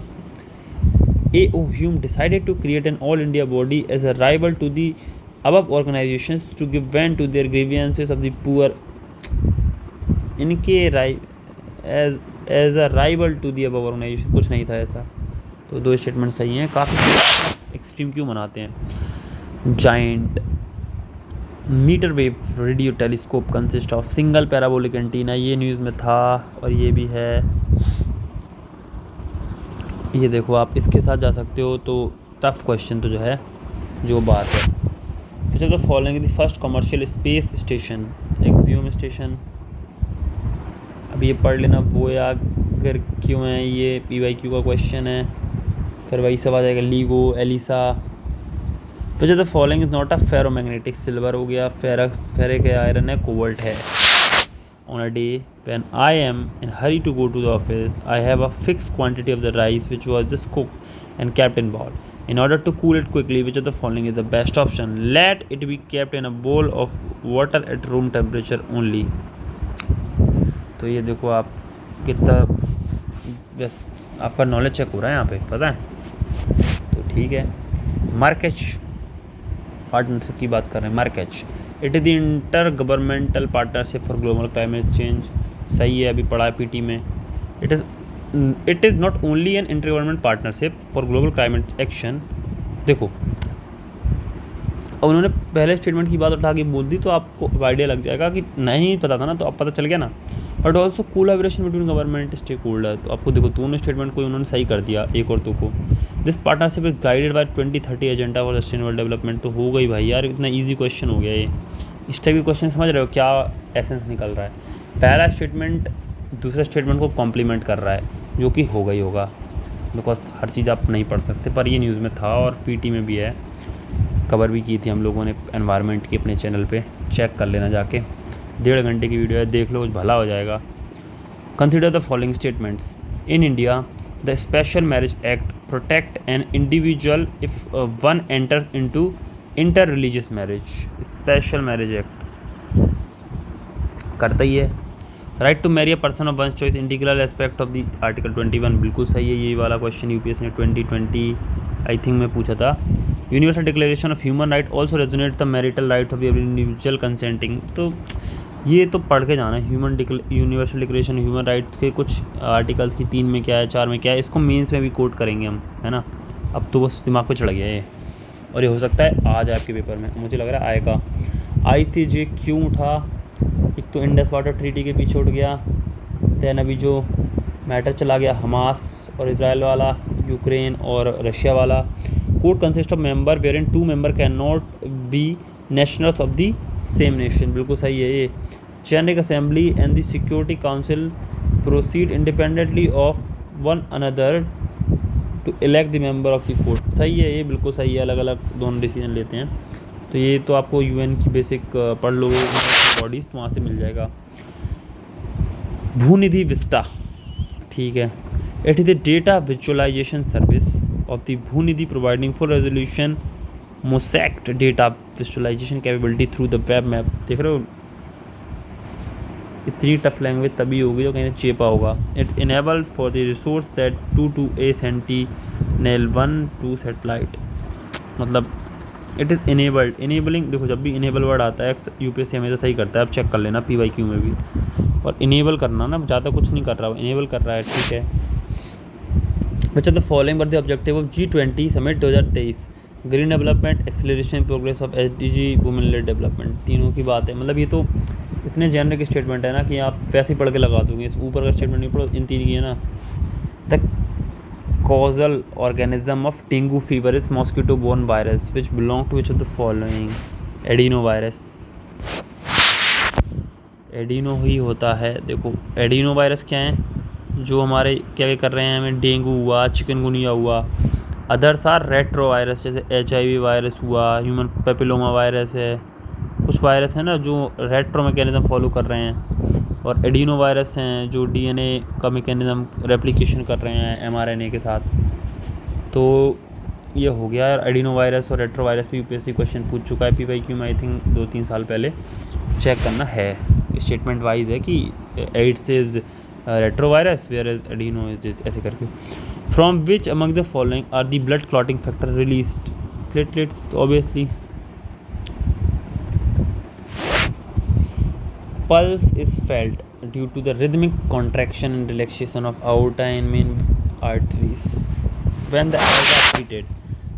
A.O. Hume decided to create an all-India body as a rival to the above organizations to give vent to their grievances of the poor. इनके as a rival to the above organization कुछ नहीं था ऐसा। तो दो statement सही हैं। काफ़ी एक्सट्रीम क्यों मनाते हैं? Giant metre wave radio telescope consist of single parabolic antenna, ये न्यूज़ में था और ये भी है। ये देखो आप इसके साथ जा सकते हो। तो टफ क्वेश्चन तो जो है जो बात है। Which of the following the first commercial space station? Axiom station. अब ये पढ़ लेना वोयागर क्यों है, ये PYQ का क्वेश्चन है। फिर वही सब आ जाएगा LIGO, eLISA. Which of the following is not a ferromagnetic? Silver हो गया, फेरिक है, आयरन है, कोबाल्ट है। On a day when I am in hurry to go to the office, I have a fixed quantity of the rice which was just cooked and kept in bowl. In order to cool it quickly, which of the following is the best option? Let it be kept in a bowl of water at room temperature only. तो ये देखो आप कितना आपका knowledge check हो रहा है यहाँ पे, पता है? तो ठीक है। मार्केच पार्टनरशिप की बात कर रहे हैं। Marrakech it is the inter governmental partnership for global climate change. सही है, अभी पढ़ा है PT में। It is not only an inter government partnership for global climate action. देखो अब उन्होंने पहले स्टेटमेंट की बात उठा के बोल दी तो आपको आइडिया लग जाएगा कि नहीं पता था ना, तो अब पता चल गया ना। But also collaboration between government stakeholder. तो आपको देखो दोनों स्टेटमेंट को उन्होंने सही कर दिया, एक और दो को। This partnership is guided by 2030 agenda for sustainable development. तो हो गई भाई यार, इतना ईजी क्वेश्चन हो गया ये। इस टाइप के क्वेश्चन समझ रहे हो क्या एसेंस निकल रहा है? पहला स्टेटमेंट दूसरे स्टेटमेंट को कॉम्प्लीमेंट कर रहा है, जो कि होगा ही होगा, बिकॉज हर चीज़ आप नहीं पढ़ सकते। पर ये न्यूज़ में था और PT में भी है, कवर भी की थी हम लोगों ने एनवायरनमेंट की अपने चैनल पे, चेक कर लेना जाके। 1.5 घंटे की वीडियो है, देख लो, कुछ भला हो जाएगा। Consider the following statements. In India the special marriage act protect an individual if one enters into inter religious marriage. Special marriage act करता ही है। Right to marry a person of one choice integral aspect of the article 21। बिल्कुल सही है, यही वाला question UPSC ने 2020 I think में पूछा था। Universal declaration of human right also resonate the marital right of every individual consenting. तो ये तो पढ़ के जाना है। यूनिवर्सल डिक्लेरेशन ह्यूमन राइट्स के कुछ आर्टिकल्स की 3 में क्या है, 4 में क्या है, इसको मेंस में भी कोट करेंगे हम, है ना। अब तो बस दिमाग पे चढ़ गया ये, और ये हो सकता है आ जाए आपके पेपर में, मुझे लग रहा है आएगा। ICJ क्यों उठा? एक तो इंडस वाटर ट्रीटी के पीछे उठ गया, दैन अभी जो मैटर चला गया हमास और इसराइल वाला, यूक्रेन और रशिया वाला। Court consist of member wherein 2 member can not be nationals of the same nation. बिल्कुल सही है ये। General Assembly and the Security Council proceed independently of one another to elect the member of the court. सही है ये, बिल्कुल सही है, अलग अलग दोनों डिसीजन लेते हैं। तो ये तो आपको UN की बेसिक पढ़ लो बॉडीज़, तो वहाँ से मिल जाएगा। भूनिधि विस्टा, ठीक है। It is the data visualisation service of the Bhoonidhi providing for resolution mosaicked data visualisation capability through the web map. देख रहे हो, इतनी टफ लैंग्वेज तभी होगी जो कहीं चेपा होगा। It enable for the resource set 2 to a Sentinel-1 2 satellite. मतलब इट इज़ इनेबल्ड, इनेबलिंग। देखो जब भी इनेबल वर्ड आता है UPSC हमेशा सही करता है, आप चेक कर लेना PYQ में भी। और इनेबल करना ना, ज़्यादा कुछ नहीं कर रहा, इनेबल कर रहा है, ठीक है। Which are the following were the objective of G20 summit 2023? Green development, acceleration progress of SDG, women led development. तीनों की बात है। मतलब ये तो इतने जेनरिक स्टेटमेंट है ना कि आप वैसे ही पढ़ के लगा दोगे, इस ऊपर का स्टेटमेंट नहीं पढ़ो, इन तीन की है ना। The causal organism of dengue fever is mosquito borne virus which belong to which of the following? Adeno virus. Adeno ही होता है। देखो एडिनो वायरस क्या है, जो हमारे क्या कर रहे हैं, हमें डेंगू हुआ, चिकनगुनिया हुआ। अदर्स आर रेट्रो वायरस, जैसे HIV वायरस हुआ, ह्यूमन पेपिलोमा वायरस है। कुछ वायरस हैं ना जो रेट्रो मैकेनिज्म फॉलो कर रहे हैं, और एडिनो वायरस हैं जो DNA का मैकेनिज्म रेप्लिकेशन कर रहे हैं mRNA के साथ। तो ये हो गया यार, एडिनो वायरस और रेट्रो वायरस पे UPSC क्वेश्चन पूछ चुका है PYQ में, आई थिंक 2-3 साल पहले। चेक करना है, स्टेटमेंट वाइज है कि AIDS is retrovirus where adeno is, ऐसे करके। From which among the following are the blood clotting factor released? Platelets, obviously. Pulse is felt due to the rhythmic contraction and relaxation of aorta and main arteries. When the eyes are treated,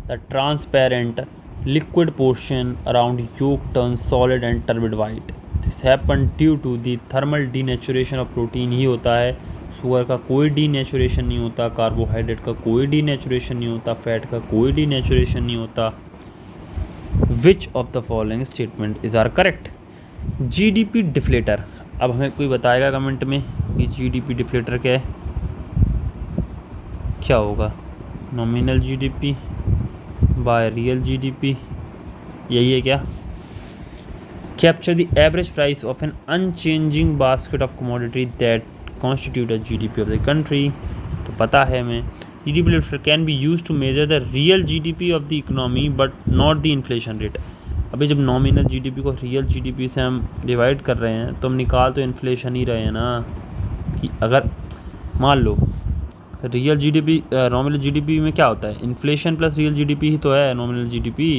the transparent liquid portion around yolk turns solid and turbid white. This happens due to the thermal denaturation of protein. ही होता है, sugar का कोई denaturation नहीं होता, carbohydrate का कोई denaturation नहीं होता, फैट का कोई डीनेचुरेशन नहीं होता. Which of the following statement is are correct? GDP deflator. अब हमें कोई बताएगा कमेंट में कि जीडीपी डिफ्लेटर क्या है, क्या होगा? Nominal GDP by real GDP, यही है क्या? Capture the average price of an unchanging basket of commodity that constitute a GDP of the country. तो पता है हमें. GDP can be used to measure the real GDP of the economy but not the inflation rate. अभी जब nominal GDP को real GDP से हम divide कर रहे हैं तो हम निकाल तो इन्फ्लेशन ही रहे हैं ना. कि अगर मान लो रियल GDP नॉमिनल GDP में क्या होता है, इन्फ्लेशन प्लस रियल GDP ही तो है नॉमिनल GDP.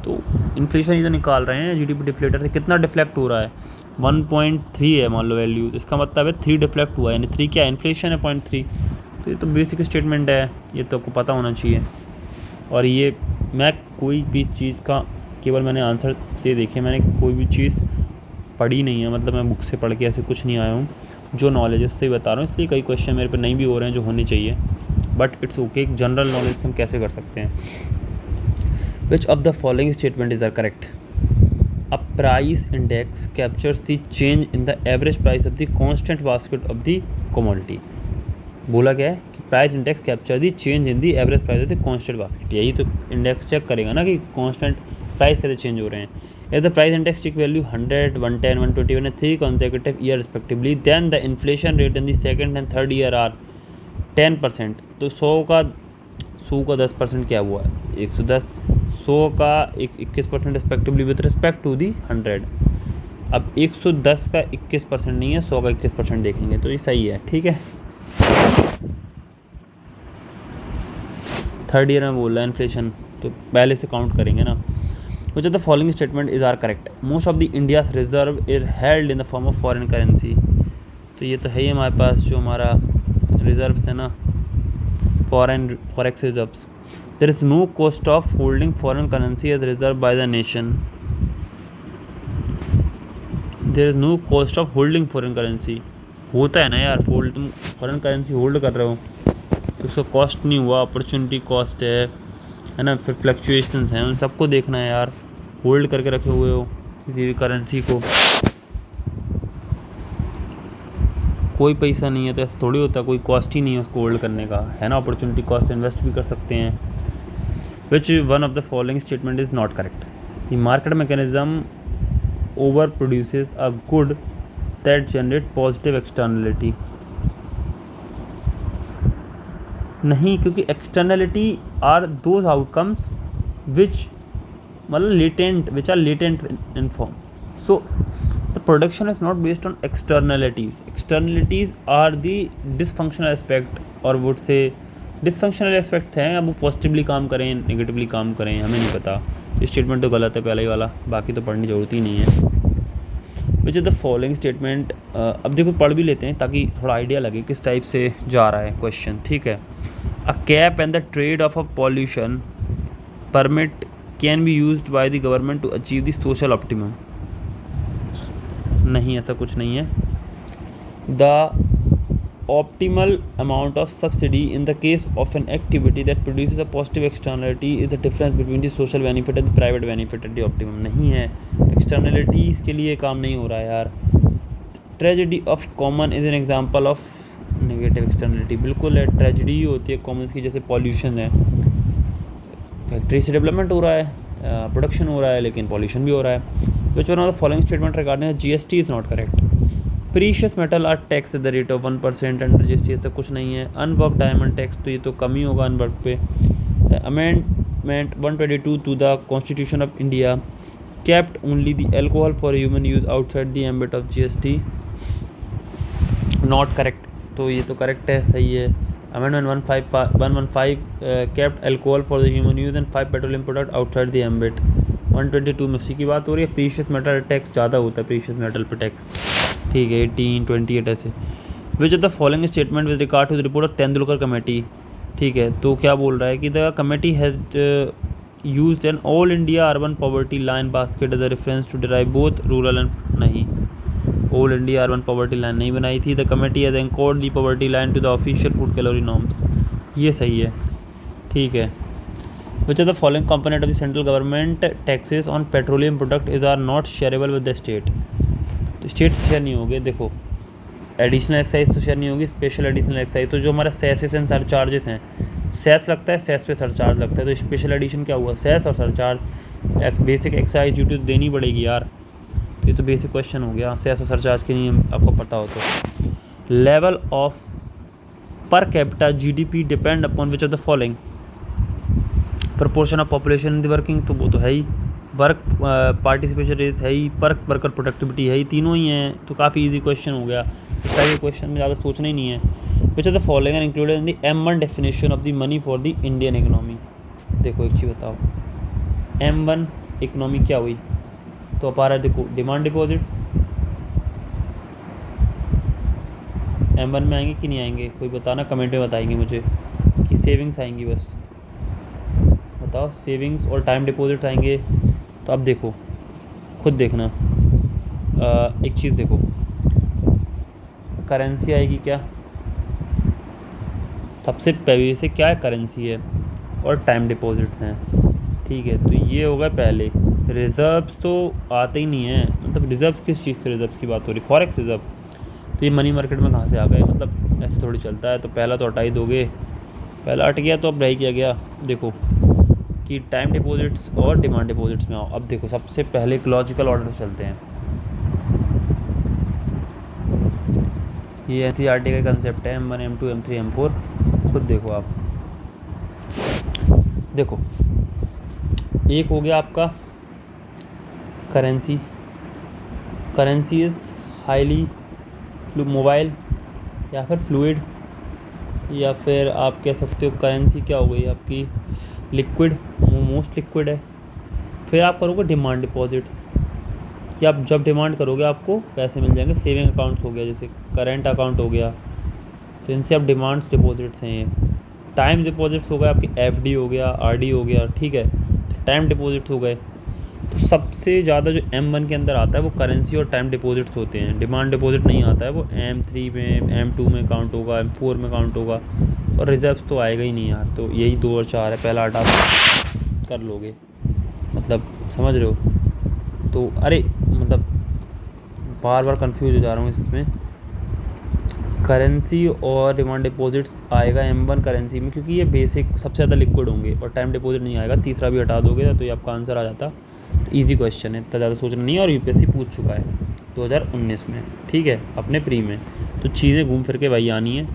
तो इन्फ्लेशन ही तो निकाल रहे हैं. GDP डिफ्लेटर से कितना डिफ्लेक्ट हो रहा है? 1.3 है मान लो वैल्यू, इसका मतलब है 3 डिफ्लेक्ट हुआ है, यानी 3 क्या इन्फ्लेशन है 0.3. तो ये तो बेसिक स्टेटमेंट है, ये तो आपको पता होना चाहिए. और ये मैं कोई भी चीज़ का केवल मैंने आंसर से देखे, मैंने कोई भी चीज़ पढ़ी नहीं है, मतलब मैं बुक से पढ़ के ऐसे कुछ नहीं आया हूँ. जो नॉलेज है उससे ही बता रहा हूँ, इसलिए कई क्वेश्चन मेरे पे नहीं भी हो रहे हैं जो होने चाहिए, but it's okay. General knowledge से हम कैसे कर सकते हैं. Which of the following statement is are correct? A price index captures the change in the average price of the constant basket of the commodity. बोला क्या है कि price index capture the change in the average price of the constant basket. यही तो index check करेगा ना कि constant price कैसे चेंज हो रहे हैं. If the price index tick value 100, 110, 121 and 3 consecutive year respectively, then the inflation rate in the second and third year are 10%. तो 100 का 10% क्या हुआ? 110. 100 का 21% respectively with respect to the 100. अब 110 का 21% नहीं है, 100 का 21% देखेंगे तो ये सही है. ठीक है, थर्ड ईयर में बोल रहा है इन्फ्लेशन, तो पहले से काउंट करेंगे ना. Which of the following statement is are correct? Most of the India's reserve is held in the form of foreign currency. तो ये तो है ही हमारे पास, जो हमारा रिजर्व है ना, forex reserves. There is no cost of holding foreign currency as reserve by the nation. There is no cost of holding foreign currency. होता है ना यार, तुम फॉरेन करेंसी होल्ड कर रहे हो तो उसका कॉस्ट नहीं हुआ, अपॉर्चुनिटी कॉस्ट है ना, फिर फ्लक्चुएशंस हैं, उन सबको देखना है यार. होल्ड करके रखे हुए हो किसी भी करेंसी को, कोई पैसा नहीं है तो ऐसा थोड़ी होता, कोई कॉस्ट ही नहीं है उसको होल्ड करने का, है ना. अपॉर्चुनिटी कॉस्ट इन्वेस्ट भी कर सकते हैं. Which one of the following statement is not correct? The market mechanism overproduces a good that generate positive externality. नहीं, क्योंकि externality are those outcomes which are latent in form. So the production is not based on externalities. Externalities are the dysfunctional aspect, or would say dysfunctional aspect हैं. अब वो positively काम करें negatively काम करें हमें नहीं पता. स्टेटमेंट तो गलत है पहले ही वाला, बाकी तो पढ़ने की ज़रूरत ही नहीं है. Which is the following statement? अब देखो पढ़ भी लेते हैं ताकि थोड़ा आइडिया लगे किस टाइप से जा रहा है क्वेश्चन. ठीक है. A cap and the trade of a pollution permit can be used by the government to achieve the social optimum. नहीं, ऐसा कुछ नहीं है. The optimal amount of subsidy in the case of an activity that produces a positive externality is the difference between the social benefit and the private benefit at the optimum. नहीं है, externalities के लिए काम नहीं हो रहा है यार. tragedy of common is an example of negative externality. बिल्कुल है, ट्रेजिडी ही होती है कॉमन्स की, जैसे पॉल्यूशन है, फैक्ट्री से डेवलपमेंट हो रहा है, प्रोडक्शन हो रहा है, लेकिन पॉल्यूशन भी हो रहा है. Which one of the following statement regarding GST is not correct? Precious metal are tax at the rate of 1% under GST. ऐसा कुछ नहीं है. अनवर्क डायमंड टैक्स, तो ये तो कम ही होगा अनवर्क पे. Amendment 122 to the constitution of India kept only the alcohol for human use outside the ambit of GST. Not correct. तो ये तो करेक्ट है, सही है. Amendment 115 kept alcohol for the human use and 5 petroleum product outside the ambit. 122 में उसी की बात हो रही है। प्रीशियस मेटल टैक्स ज़्यादा होता है, प्रीशियस मेटल पे टैक्स, ठीक है। 18, 28 ऐसे। Which of the following statement with regard to the report of Tendulkar committee, ठीक है। तो क्या बोल रहा है कि the committee has used an all India urban poverty line basket as a reference to derive both rural and, नहीं, all India urban poverty line नहीं बनाई थी। The committee has anchored the poverty line to the official food calorie norms, ये सही है, ठीक है। Which are the following component of the central government taxes on petroleum product is are not shareable with the state, तो state share नहीं होंगे। देखो, additional excise तो शेयर नहीं होगी, स्पेशल एडिशनल एक्साइज, तो जो हमारा सेसेस एंड सरचार्जेस हैं, सेस लगता है, सेस पे सरचार्ज लगता है, तो स्पेशल एडिशन क्या हुआ, सेस और सरचार्ज। बेसिक एक्साइज ड्यूटी तो देनी पड़ेगी यार, ये तो बेसिक क्वेश्चन हो गया, सेस और सरचार्ज के नियम आपको पता हो तो। Level of per capita GDP depend upon which of the following, proportion of population in the working, तो वो तो है ही, वर्क पार्टिसिपेशन रेट है ही, पर वर्कर प्रोडक्टिविटी है ही, तीनों ही हैं, तो काफ़ी इजी क्वेश्चन हो गया। इस टाइप के क्वेश्चन में ज़्यादा सोचना ही नहीं है। Which of the following are included in the M1 definition of the money for the Indian economy. देखो एक चीज़ बताओ, M1 इकोनॉमी क्या हुई, तो अपारा देखो डिमांड डिपॉजिट्स M1 में आएंगे कि नहीं आएंगे, कोई बताना, कमेंट में बताएंगे मुझे कि सेविंग्स आएंगी, बस बताओ, सेविंग्स और टाइम डिपॉजिट आएंगे। तो अब देखो, खुद देखना, एक चीज़ देखो, करेंसी आएगी क्या, सबसे पहले से क्या है, करेंसी है और टाइम डिपॉजिट्स हैं, ठीक है। तो ये होगा पहले, रिजर्व्स तो आते ही नहीं है, मतलब रिजर्व्स किस चीज़ के रिजर्व्स की बात हो रही, फॉरेक्स रिजर्व, तो ये मनी मार्केट में कहाँ से आ गए, मतलब ऐसे थोड़ी चलता है। तो पहला तो हटा ही दोगे, पहला हट गया तो अब रह गया, देखो कि टाइम डिपॉजिट्स और डिमांड डिपॉजिट्स में आओ। अब देखो सबसे पहले एक लॉजिकल ऑर्डर से चलते हैं, ये NCERT का कंसेप्ट है, M1, M2, M3, M4, खुद देखो आप। देखो एक हो गया आपका currency, currency is highly mobile या फिर फ्लूइड, या फिर आप कह सकते हो करेंसी क्या हो गई आपकी, लिक्विड, मोस्ट लिक्विड है। फिर आप करोगे डिमांड डिपॉजिट्स, कि आप जब डिमांड करोगे आपको पैसे मिल जाएंगे। सेविंग अकाउंट्स हो गया, जैसे करेंट अकाउंट हो गया, तो इनसे आप डिमांड्स डिपॉजिट्स हैं ये। टाइम डिपॉजिट्स हो गए आपकी, FD हो गया, RD हो गया, ठीक है, टाइम डिपॉजिट्स हो गए। तो सबसे ज़्यादा जो M1 के अंदर आता है वो करेंसी और टाइम डिपॉजिट्स होते हैं, डिमांड डिपॉजिट नहीं आता है, वो M3 में, M2 में काउंट होगा, M4 में काउंट होगा, और रिजर्व तो आएगा ही नहीं यार। तो यही 2 और 4 है, पहला हटा कर लोगे, मतलब समझ रहे हो। तो अरे मतलब बार बार कंफ्यूज हो जा रहा हूँ इसमें, करेंसी और डिमांड डिपॉजिट्स आएगा M1 करेंसी में, क्योंकि ये बेसिक सबसे ज़्यादा लिक्विड होंगे, और टाइम डिपॉजिट नहीं आएगा। तीसरा भी हटा दोगे तो ये आपका आंसर आ जाता। तो ईजी क्वेश्चन है, इतना ज़्यादा सोचना नहीं है, और UPSC पूछ चुका है 2019 में, ठीक है, अपने प्री में। तो चीज़ें घूम फिर के भाई आनी है।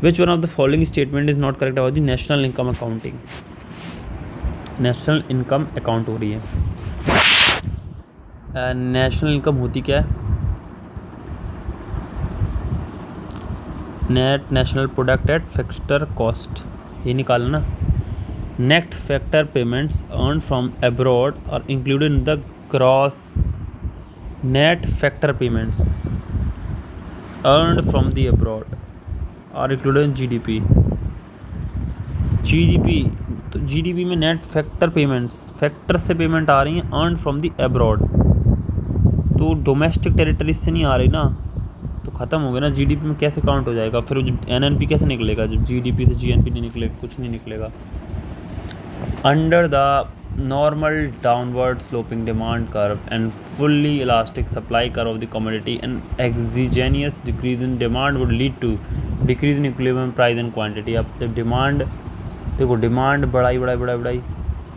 Which one of the following statement is not correct about the national income accounting, national income account हो रही है। नेशनल इनकम होती क्या है, net national product at fixed cost, ये निकालना। Net factor payments earn from abroad are included in the gross, net factor payments earned from the abroad are included in GDP। तो GDP में net factor payments, factor से payment आ रही हैं earn from the abroad, तो domestic territories से नहीं आ रही ना, तो ख़त्म हो गया ना। GDP में कैसे काउंट हो जाएगा, फिर NNP कैसे निकलेगा, जब GDP से GNP नहीं निकलेगा, कुछ नहीं निकलेगा। Under the normal downward sloping demand curve and fully elastic supply curve of the commodity and exogenous decrease in demand would lead to decrease in equilibrium price and quantity. अब जब demand देखो, demand बढ़ाई,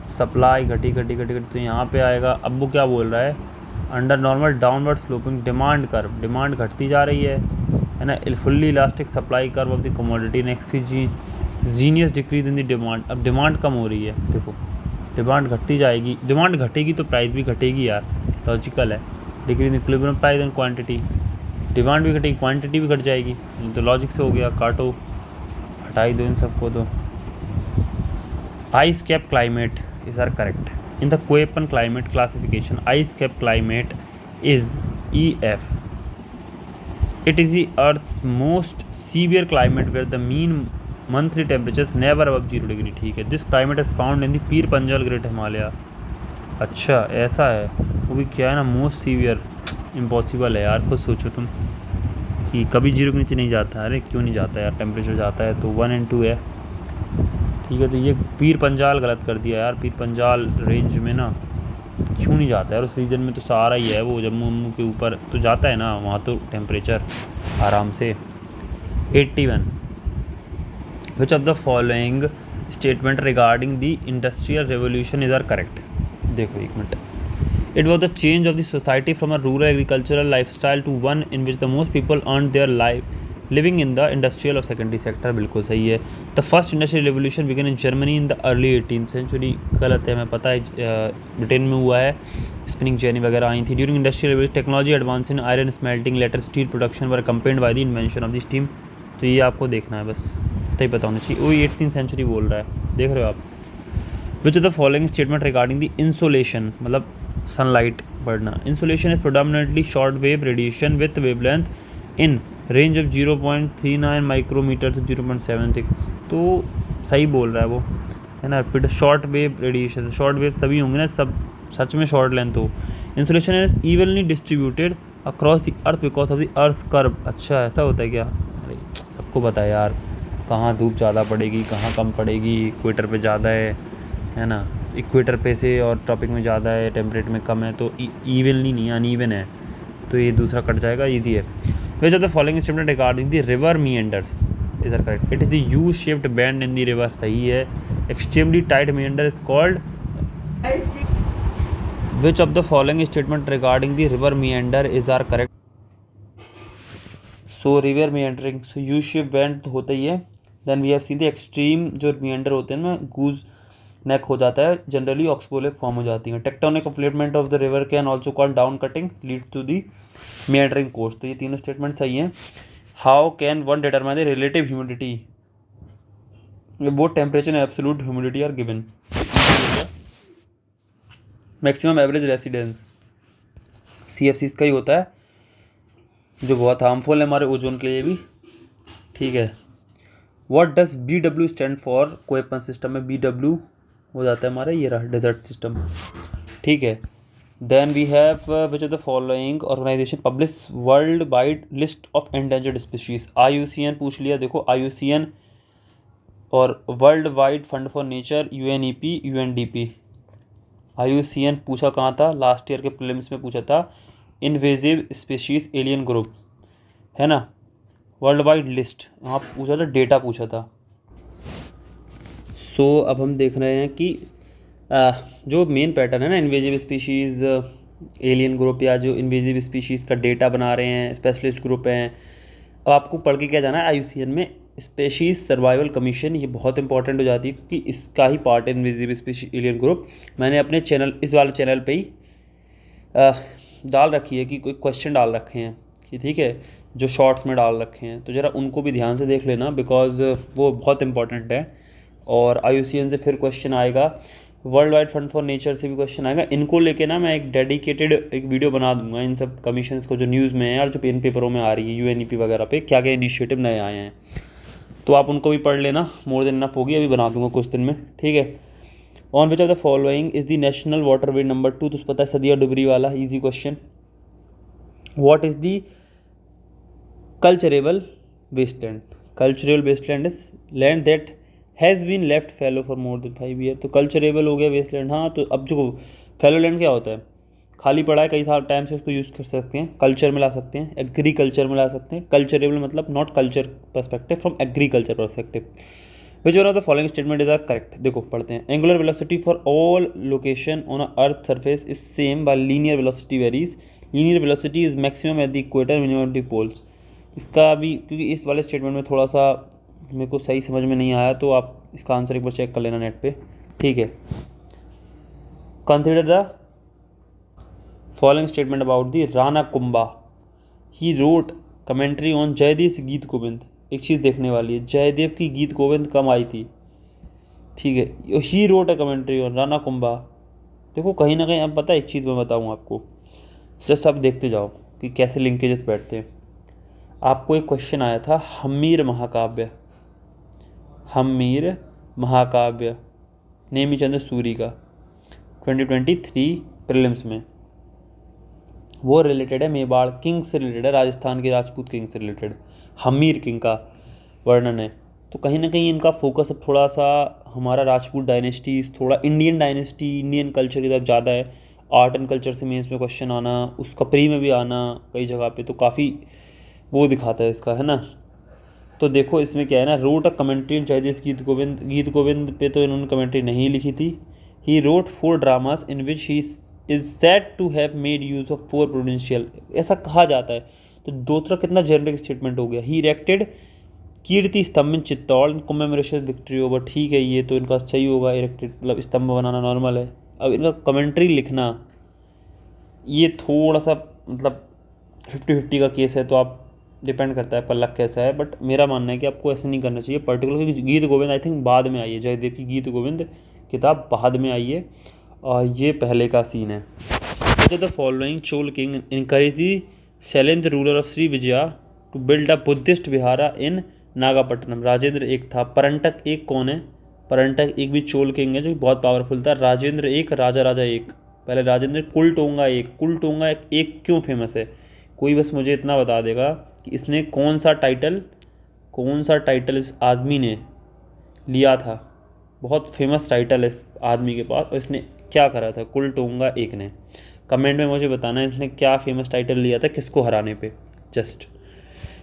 supply घटी, तो यहाँ पे आएगा। अब वो क्या बोल रहा है, under normal downward sloping demand curve, demand घटती जा रही है ना, fully elastic supply curve of the commodity next genius decrease in the demand. अब डिमांड कम हो रही है, देखो डिमांड घटती जाएगी, डिमांड घटेगी तो प्राइस भी घटेगी यार, लॉजिकल है। Decrease in equilibrium price and quantity, demand भी घटेगी, क्वांटिटी भी घट जाएगी, तो लॉजिक से हो गया, काटो, हटा ही दो इन सबको तो। Ice cap climate is are correct. In the Koeppen climate classification ice cap climate is EF. It is the Earth's most severe climate where the mean monthly temperatures never above 0 degree. ठीक है, this climate is found in the Pir Panjal great Himalaya. अच्छा ऐसा है, वो भी क्या है ना, मोस्ट सीवियर। इम्पॉसिबल है यार, खुद सोचो तुम कि कभी 0 के नीचे नहीं जाता है। अरे क्यों नहीं जाता यार, टेम्परेचर जाता है तो 1 और 2 है। ठीक है, तो ये पीर पंजाल गलत कर दिया यार, पीर पंजाल रेंज में ना क्यों नहीं जाता है। और उस रीजन में तो सहारा ही है, वो जम्मू वम्मू के ऊपर तो जाता है ना, वहाँ तो टेम्परेचर आराम से। 81 which of the following statement regarding the industrial revolution is are correct. देखो एक मिनट। It was the change of the society from a rural agricultural lifestyle to one in which the most people earn their life living in the industrial और secondary sector. बिल्कुल सही है। The first industrial revolution began in Germany in the early 18th century. गलत है, मैं पता है, Britain में हुआ है, स्पिनिंग जेनी वगैरह आई थी। During industrial revolution technology advance in iron smelting later steel production were accompanied by the invention of the steam. तो ये आपको देखना है, बस इतना ही पता होना चाहिए। वही 18th सेंचुरी बोल रहा है, देख रहे हो आप। Which of the following statement regarding the insolation, मतलब सनलाइट बढ़ना। Insolation is predominantly short wave radiation with wavelength in range of 0.39 micrometre to 0.76। तो सही बोल रहा है वो, है ना। फिर short wave radiation, short wave तभी होंगे ना सब सच में शॉर्ट लेंथ हो। Insulation is evenly distributed across the earth because of the earth curve. अच्छा ऐसा होता है क्या? अरे सबको पता है यार, कहाँ धूप ज़्यादा पड़ेगी कहाँ कम पड़ेगी। इक्वेटर पे ज़्यादा है ना, इक्वेटर पे से और ट्रॉपिक में ज़्यादा है, टेम्परेट में कम है, तो इवनली नहीं अनइवन है, तो ये दूसरा कट जाएगा, ईजी है। Which of the following statement regarding the river meanders is are correct. It is the U shaped bend in the river. सही है। Extremely tight meander is called. Which of the following statement regarding the river meander is are correct. So river meandering, so U shape bend तो होता ही है। Then we have seen the extreme जो meander होते हैं ना, गूज नेक हो जाता है, जनरली ऑक्सबोलिक फॉर्म हो जाती है। Tectonic upliftment of the river can also called down cutting lead to the meandering course. तो ये तीनों स्टेटमेंट सही हैं। How can one determine the relative humidity, वो temperature and absolute humidity are given. Maximum average residence CFC का ही होता है, जो बहुत हार्मफुल है हमारे ओजोन के लिए भी। ठीक है। What does BW stand for? Koeppen system में BW हो जाता है हमारा, ये रहा डेजर्ट सिस्टम। ठीक है। Then we have which of the following organization publish worldwide list of endangered species. IUCN पूछ लिया, देखो IUCN और World Wide Fund for Nature UNEP UNDP। IUCN पूछा कहाँ था, लास्ट ईयर के प्रीलिम्स में पूछा था, इन्वेजिव स्पीशीज एलियन ग्रुप, है ना। वर्ल्ड वाइड लिस्ट वहाँ पूछा था, डेटा पूछा था। सो अब हम देख रहे हैं कि जो मेन पैटर्न है ना, इन्वेजिव स्पीशीज़ एलियन ग्रुप या जो इन्वेजिव स्पीशीज़ का डेटा बना रहे हैं, स्पेशलिस्ट ग्रुप हैं। अब आपको पढ़ के क्या जाना है, IUCN में स्पेशीज़ सर्वाइवल कमीशन, ये बहुत इंपॉर्टेंट हो जाती है क्योंकि इसका ही पार्ट है इन्वेजिव स्पीशीज एलियन ग्रुप। मैंने अपने चैनल, इस वाले चैनल पे ही डाल रखी है कि कोई क्वेश्चन डाल रखे हैं कि ठीक है, जो शॉर्ट्स में डाल रखे हैं, तो ज़रा उनको भी ध्यान से देख लेना बिकॉज वो बहुत इंपॉर्टेंट है। और IUCN से फिर क्वेश्चन आएगा, world Wide Fund for nature से भी क्वेश्चन आएगा। इनको लेके ना मैं एक डेडिकेटेड एक वीडियो बना दूंगा, इन सब कमीशंस को जो न्यूज़ में है और जो पेन पेपरों में आ रही है UNEP वगैरह पे क्या क्या इनिशिएटिव नए आए हैं, तो आप उनको भी पढ़ लेना। मोर देन इनफ होगी, अभी बना दूंगा कुछ दिन में। ठीक है। On which of the following is the national waterway number 2, तो पता है सदिया डुबरी वाला, easy question. What is the culturable wasteland? Cultural wasteland is land that has been left fallow for more than 5 year. तो culturable हो गया Westland. हाँ, तो अब जो फैलो लैंड क्या होता है, खाली पड़ा है कई साल टाइम से, उसको यूज़ कर सकते हैं, कल्चर में ला सकते हैं, एग्रीकल्चर में ला सकते हैं। कल्चरेबल मतलब not culture perspective, from agriculture perspective. Which one of the following statement is are correct? देखो पढ़ते हैं। Angular velocity for all location on a earth surface is same by linear velocity varies. Linear velocity is maximum at the equator, minimum at the poles. इसका भी क्योंकि इस वाले statement में थोड़ा सा मेरे को सही समझ में नहीं आया, तो आप इसका आंसर एक बार चेक कर लेना नेट पे। ठीक है। Consider the following statement about the Rana Kumbha. He wrote commentary on Jaydev Geet Govind. एक चीज़ देखने वाली है, जयदेव की गीत गोविंद कम आई थी, ठीक है, he wrote a commentary on Rana Kumbha. देखो कहीं ना कहीं, अब पता है एक चीज़ मैं बताऊँ आपको, जस्ट आप देखते जाओ कि कैसे लिंकेजेस बैठते हैं। आपको एक क्वेश्चन आया था हम्मीर महाकाव्य, हम्मीर महाकाव्य नेमीचंद्र सूरी का 2023 प्रीलिम्स में, वो रिलेटेड है मेवाड़ किंग से रिलेटेड है, राजस्थान के राजपूत किंग से रिलेटेड हम्मीर किंग का वर्णन है। तो कहीं ना कहीं इनका फोकस अब थोड़ा सा हमारा राजपूत डायनेस्टीज, थोड़ा इंडियन डायनेस्टी, इंडियन कल्चर की तरफ ज़्यादा है। आर्ट एंड कल्चर से मेंस में क्वेश्चन आना, उसका प्री में भी आना कई जगह पे, तो काफ़ी वो दिखाता है इसका, है ना। तो देखो इसमें क्या है ना, wrote a commentary on Jaydev Geet Govind पे तो इन्होंने कमेंट्री नहीं लिखी थी। He wrote 4 dramas in which he is said to have made use of 4 provincial, ऐसा कहा जाता है। तो दूसरा कितना जेनरिक स्टेटमेंट हो गया। ही इरेक्टेड कीर्ति स्तंभ इन चित्तौड़ इन कमेमोरेशन विक्ट्री ओवर, ठीक है ये तो इनका सही होगा, इरेक्टेड मतलब स्तंभ बनाना नॉर्मल है। अब इनका कमेंट्री लिखना ये थोड़ा सा मतलब 50-50 का केस है, तो आप डिपेंड करता है पर लक कैसा है, बट मेरा मानना है कि आपको ऐसे नहीं करना चाहिए पर्टिकुलर, क्योंकि गीत गोविंद आई थिंक बाद में आई है, जयदेव की गीत गोविंद किताब बाद में आई है और ये पहले का सीन है। The following Chola king encourage the Shailendra ruler of Sri Vijaya to build a Buddhist vihara in Nagapattinam. Rajendra एक था, परंटक एक कौन है, परंटक एक भी चोल किंग है जो बहुत पावरफुल था। राजेंद्र एक, राजा एक, पहले राजेंद्र, कुलटोंगा एक, कुलटोंगा एक क्यों फेमस है, कोई बस मुझे इतना बता देगा कि इसने कौन सा टाइटल इस आदमी ने लिया था, बहुत फेमस टाइटल है इस आदमी के पास, और इसने क्या करा था कुलटोंगा एक ने। कमेंट में मुझे बताना है इसने क्या फेमस टाइटल लिया था किसको हराने पे, जस्ट।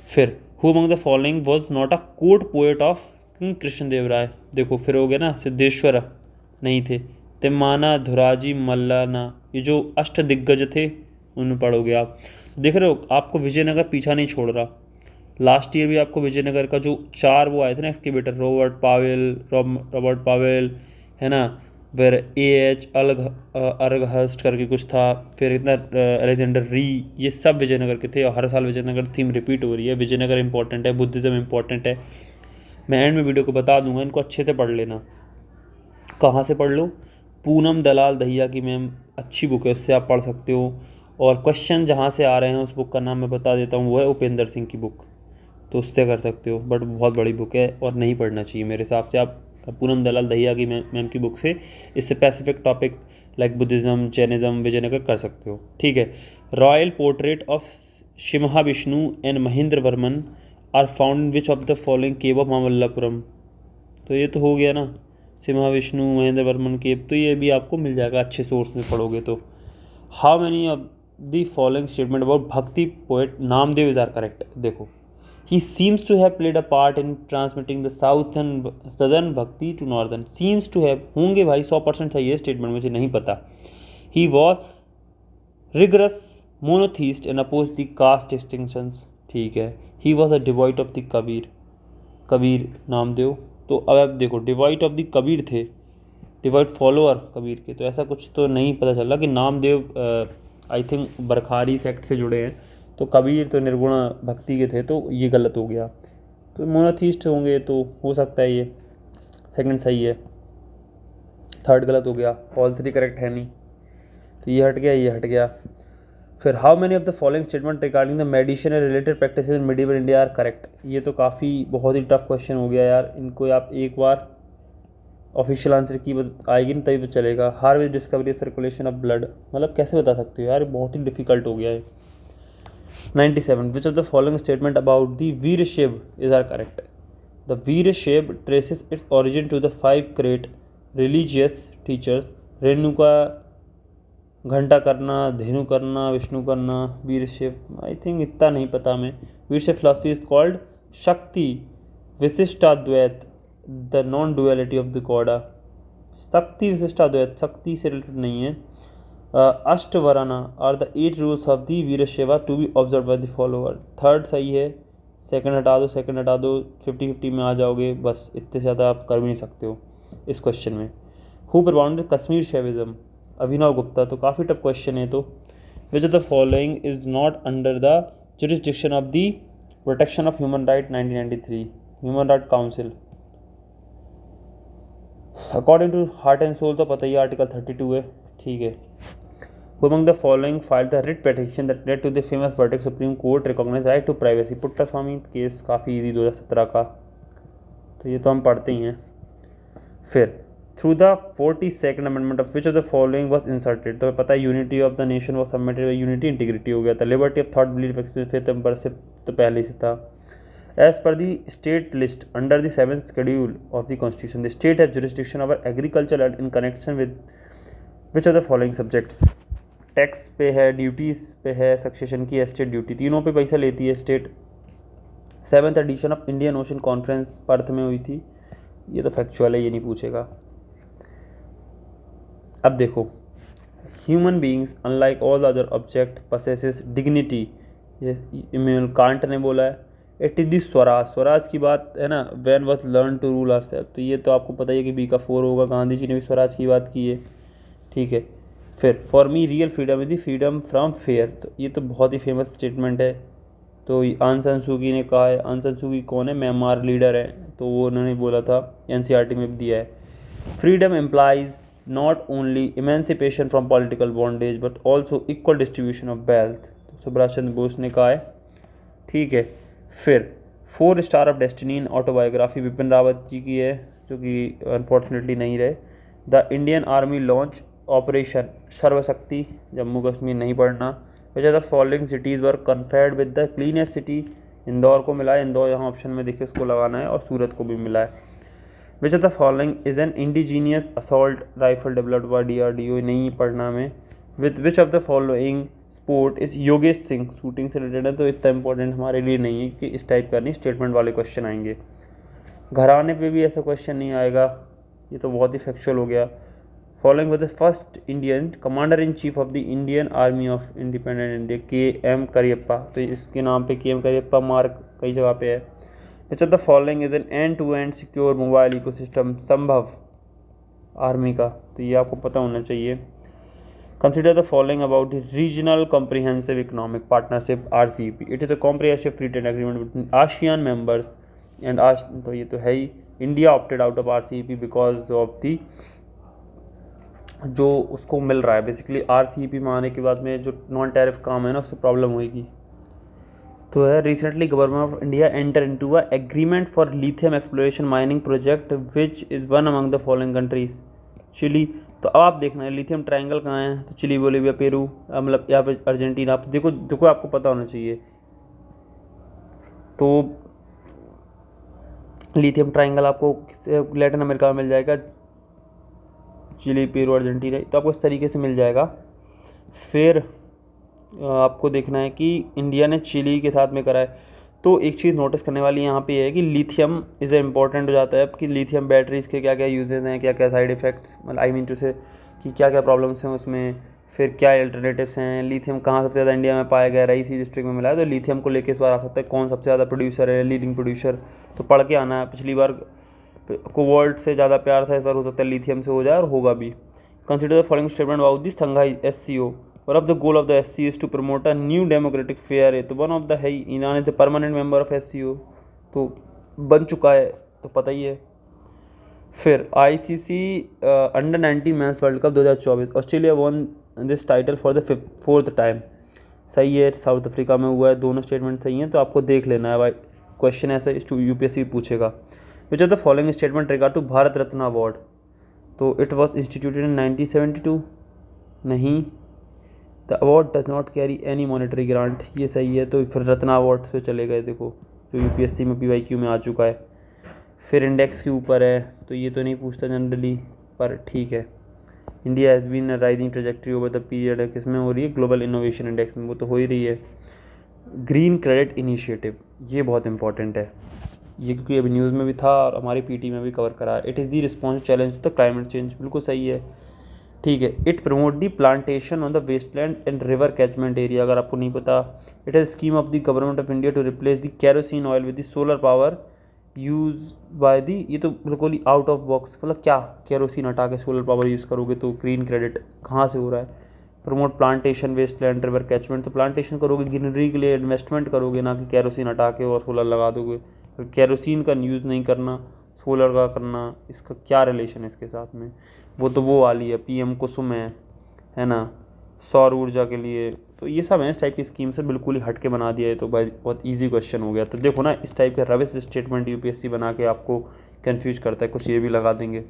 फिर who among the following was not a court poet of king Krishnadevaraya, देखो फिर हो गया ना, सिद्धेश्वर नहीं थे, तिम्माना, धुराजी, मल्लाना, ये जो अष्ट दिग्गज थे उनमें पढ़ोगे आप। देख रहे हो आपको विजयनगर पीछा नहीं छोड़ रहा, लास्ट ईयर भी आपको विजयनगर का जो 4 वो आए थे ना एक्सकेवेटर, रॉबर्ट पावेल है ना, फिर AH अर्गहस्ट करके कुछ था, फिर इतना अलेक्जेंडर री, ये सब विजयनगर के थे और हर साल विजयनगर थीम रिपीट हो रही है। विजयनगर इंपॉर्टेंट है, बुद्धिज़्म इंपॉर्टेंट है, मैं एंड में वीडियो को बता दूंगा, इनको अच्छे से पढ़ लेना। कहाँ से पढ़ लो, पूनम दलाल दहिया की मैम अच्छी बुक है, उससे आप पढ़ सकते हो। और क्वेश्चन जहाँ से आ रहे हैं उस बुक का नाम मैं बता देता हूँ, वो है उपेंद्र सिंह की बुक, तो उससे कर सकते हो, बट बहुत बड़ी बुक है और नहीं पढ़ना चाहिए मेरे हिसाब से। आप पूनम दलाल दहिया की मैम की बुक से इस specific topic like Buddhism, Jainism, Vijayanagara कर सकते हो, ठीक है। Royal portrait of Simhavishnu and Mahendravarman are found in which of the following cave of Mamallapuram, तो ये तो हो गया ना, सिम्हा विष्णु, महेंद्र वर्मन केव, तो ये भी आपको मिल जाएगा अच्छे सोर्स में पढ़ोगे तो। How many of the following statement about bhakti poet Namdev is are correct, देखो he seems to have played a part in transmitting the southern भक्ति to northern, seems to have, होंगे भाई 100% सही है स्टेटमेंट, मुझे नहीं पता। he was rigorous monotheist and opposed the caste distinctions, ठीक है। he was a devout of the Kabir Namdev, तो अब आप देखो डिवाइट ऑफ द कबीर थे, डिवाइट फॉलोअर कबीर के, तो ऐसा कुछ तो नहीं पता चला कि नामदेव आई थिंक बरखारी सेक्ट से जुड़े हैं, तो कबीर तो निर्गुण भक्ति के थे, तो ये गलत हो गया, तो मोनोथीस्ट होंगे तो हो सकता है ये सेकंड सही है, थर्ड गलत हो गया, ऑल 3 करेक्ट है नहीं, तो ये हट गया, ये हट गया। फिर how many of the following statement regarding the medicine and related practice in medieval India are correct, ये तो काफ़ी बहुत ही टफ क्वेश्चन हो गया यार, इनको आप एक बार ऑफिशियल आंसर की आएगी ना तभी चलेगा। हार with discovery circulation of blood, मतलब कैसे बता सकते हो यार, बहुत ही डिफिकल्ट हो गया है। 97 which of the following statement about the Veerashaiva is are correct, the Veerashaiva traces its origin to the 5 great religious teachers, Renuka, घंटा करना, धेनु करना, विष्णु करना, वीरशैव, आई थिंक इतना नहीं पता हमें। Veerashaiva philosophy is called Shakti Vishishtadvaita, the non duality of the god, Shakti Vishishtadvaita, Shakti से रिलेटेड नहीं है। Ashtavarana are the 8 rules of the Veerashaiva to be observe by the follower, third सही है, सेकंड हटा दो, 50-50 में आ जाओगे, बस इतने ज़्यादा आप कर भी नहीं सकते हो इस क्वेश्चन में। हु प्रबाउंडेड कश्मीर शैविज्म, अभिनव गुप्ता, तो काफ़ी टफ क्वेश्चन है। तो which of the following is not under the jurisdiction of the protection of human right 1993, human right council. According to heart and soul तो पता ही आर्टिकल 32 है, ठीक है। Who among the following filed the writ petition that led to the famous verdict Supreme Court recognized right to privacy? Puttaswamy case काफ़ी easy 2017 का, तो ये तो हम पढ़ते ही हैं। फिर through the 42nd amendment of which of the following was inserted, तो पता है unity of the nation was submitted, unity integrity हो गया था। Liberty of thought belief experience 5 नंबर से तो पहले से था। As per the state list under the 7th schedule of the constitution the state have jurisdiction over agriculture and in connection with which of the following subjects. Tax पे है, duties पे है, सक्सेशन की एस्टेट ड्यूटी, तीनों पे पैसा लेती है state. 7th edition of Indian Ocean conference Perth में हुई थी, ये तो फैक्चुअल है, ये नहीं पूछेगा। अब देखो, human beings unlike all other object possesses dignity, ये इमैनुअल कांट ने बोला है। It is the swaraj, swaraj की बात है ना, when was learn to rule ourselves, तो ये तो आपको पता ही है कि बी का 4 होगा, गांधी जी ने भी स्वराज की बात की है, ठीक है। फिर for me real freedom is the freedom from fair, तो ये तो बहुत ही फेमस स्टेटमेंट है, तो आंग सान सू की ने कहा है। आंग सान सू की कौन है, म्यांमार लीडर है, तो वो उन्होंने बोला था, एनसीईआरटी में भी दिया है। Freedom implies not only emancipation from political bondage but also equal distribution of wealth, तो सुभाष चंद्र बोस ने कहा है, ठीक है। फिर 4 star of destiny in autobiography Bipin Rawat ji की है, जो कि अनफॉर्चुनेटली नहीं रहे। The Indian army launch operation Sarvashakti, Jammu Kashmir नहीं पढ़ना। Which are the following cities were conferred with the cleanest city, Indore को मिला है, इंदौर यहाँ ऑप्शन में देखिए उसको लगाना है, और सूरत को भी मिला है। Which are the following is an indigenous assault rifle developed by DRDO, नहीं पढ़ना में। With which of the following sport is Yogesh Singh, shooting से रिलेटेड है, तो इतना इंपॉर्टेंट हमारे लिए नहीं है कि इस टाइप का नहीं, स्टेटमेंट वाले क्वेश्चन आएंगे। घराने पे भी ऐसा क्वेश्चन नहीं आएगा, ये तो बहुत ही फैक्चुअल हो गया। Following with the first Indian commander in chief of the Indian army of independent India, KM Cariappa, तो इसके नाम पे KM करियप्पा मार्क कई जगह पे है। Which of the following is an end to end secure mobile ecosystem, Sambhav army का, तो ये आपको पता होना चाहिए। Consider the following about the regional comprehensive economic partnership RCEP, it is a comprehensive free trade agreement between ASEAN members and तो ये तो है ही। India opted out of RCEP because of the, जो उसको मिल रहा है बेसिकली RCEP में आने के बाद में जो नॉन टैरिफ काम है ना, उससे प्रॉब्लम होगी। तो है recently government of India enter into a agreement for lithium exploration mining project which is one among the following countries, Chile. तो अब आप देखना है लिथियम ट्रायंगल कहाँ है, तो चिली, बोलीविया, पेरू, मतलब यहाँ पे अर्जेंटीना, आप देखो देखो आपको पता होना चाहिए। तो लिथियम ट्रायंगल आपको लैटिन अमेरिका में मिल जाएगा, चिली, पेरू, अर्जेंटीना, तो आपको इस तरीके से मिल जाएगा। फिर आपको देखना है कि इंडिया ने चिली के साथ में करा है, तो एक चीज़ नोटिस करने वाली यहाँ पे है कि लिथियम इज़ इम्पॉर्टेंट हो जाता है कि लिथियम बैटरीज़ के क्या क्या यूजेस हैं, क्या क्या साइड इफ़ेक्ट्स, मतलब आई मीन टू से कि क्या क्या प्रॉब्लम्स हैं उसमें, फिर क्या अल्टरनेटिव्स हैं। लिथियम कहाँ सबसे ज़्यादा इंडिया में पाया गया, रईसी डिस्ट्रिक्ट में मिला है, तो लिथियम को लेकर इस बार आ सकता है कौन सबसे ज़्यादा प्रोड्यूसर है, लीडिंग प्रोड्यूसर, तो पढ़ के आना है। पिछली बार कोबाल्ट से ज़्यादा प्यार था, इस बार हो सकता है लिथियम से हो जाए, और होगा भी। Consider the following statement about the Shanghai SCO, one of the goal of the SCO is to promote a new democratic fair है, तो वन ऑफ द है Iran is the permanent member of SCO, तो बन चुका है, तो पता ही है। फिर ICC under 19 mains world cup 2024, Australia won this title for the 4th time, सही है। साउथ अफ्रीका में हुआ है, दोनों स्टेटमेंट सही हैं, तो आपको देख लेना है भाई, क्वेश्चन ऐसा UPSC पूछेगा। Which are the following statement regard to Bharat Ratna award, तो इट वॉज इंस्टीट्यूटेड इन 1972, नहीं। The award does not carry any monetary grant, ये सही है, तो फिर रत्ना अवार्ड से चले गए, देखो जो UPSC में PYQ में आ चुका है। फिर इंडेक्स के ऊपर है, तो ये तो नहीं पूछता जनरली, पर ठीक है। India has been rising trajectory over the period, किस में हो रही है, ग्लोबल इनोवेशन इंडेक्स में, वो तो हो ही रही है। ग्रीन क्रेडिट इनिशिएटिव, ये बहुत इंपॉर्टेंट है, ये क्योंकि अभी न्यूज़ में भी था और हमारी PT में भी कवर करा है। It is the response challenge to the climate change, बिल्कुल सही है, ठीक है। It promote the plantation on the wasteland and river catchment area, अगर आपको नहीं पता। It is scheme of the government of India to replace the kerosene oil with the solar power use by the, ये तो बिल्कुल ही out of box, मतलब क्या केरोसिन हटा के सोलर पावर यूज़ करोगे, तो ग्रीन क्रेडिट कहाँ से हो रहा है। Promote plantation waste land river catchment, तो प्लांटेशन करोगे ग्रीनरी के लिए इन्वेस्टमेंट करोगे, ना कि कैरोसिन हटा के और सोलर लगा दोगे। कैरोसिन का यूज़ नहीं करना, सोलर का करना, इसका क्या रिलेशन है इसके साथ में? वो वाली है, पीएम कुसुम है ना, सौर ऊर्जा के लिए। तो ये सब हैं इस टाइप की स्कीम से बिल्कुल ही हट के बना दिया है, तो भाई बहुत इजी क्वेश्चन हो गया। तो देखो ना, इस टाइप के रविश स्टेटमेंट यूपीएससी बना के आपको कन्फ्यूज करता है, कुछ ये भी लगा देंगे।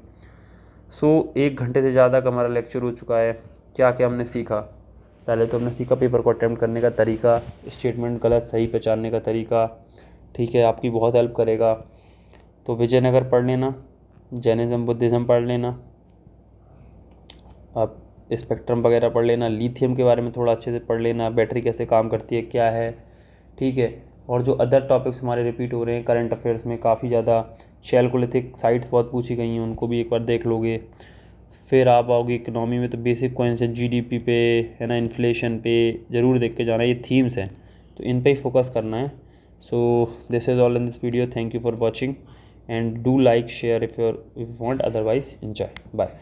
सो 1 घंटे से ज़्यादा का हमारा लेक्चर हो चुका है। क्या क्या हमने सीखा? पहले तो हमने सीखा पेपर को अटैम्प्ट करने का तरीका, स्टेटमेंट गलत सही पहचानने का तरीका, ठीक है, आपकी बहुत हेल्प करेगा। तो विजयनगर पढ़ लेना, जैनिज़्म बुद्धिज़्म पढ़ लेना, आप स्पेक्ट्रम वगैरह पढ़ लेना, लिथियम के बारे में थोड़ा अच्छे से पढ़ लेना, बैटरी कैसे काम करती है, क्या है, ठीक है। और जो अदर टॉपिक्स हमारे रिपीट हो रहे हैं करंट अफेयर्स में काफ़ी ज़्यादा, चैल्कोलिथिक साइट्स बहुत पूछी गई हैं, उनको भी एक बार देख लोगे। फिर आप आओगे इकनॉमी में, तो बेसिक क्वेश्चन जीडीपी पे है ना, इन्फ्लेशन पे ज़रूर देख के जाना, ये थीम्स हैं, तो इन पे ही फोकस करना है। So this is all in this video, thank you for watching and do like share if you want, otherwise enjoy, bye.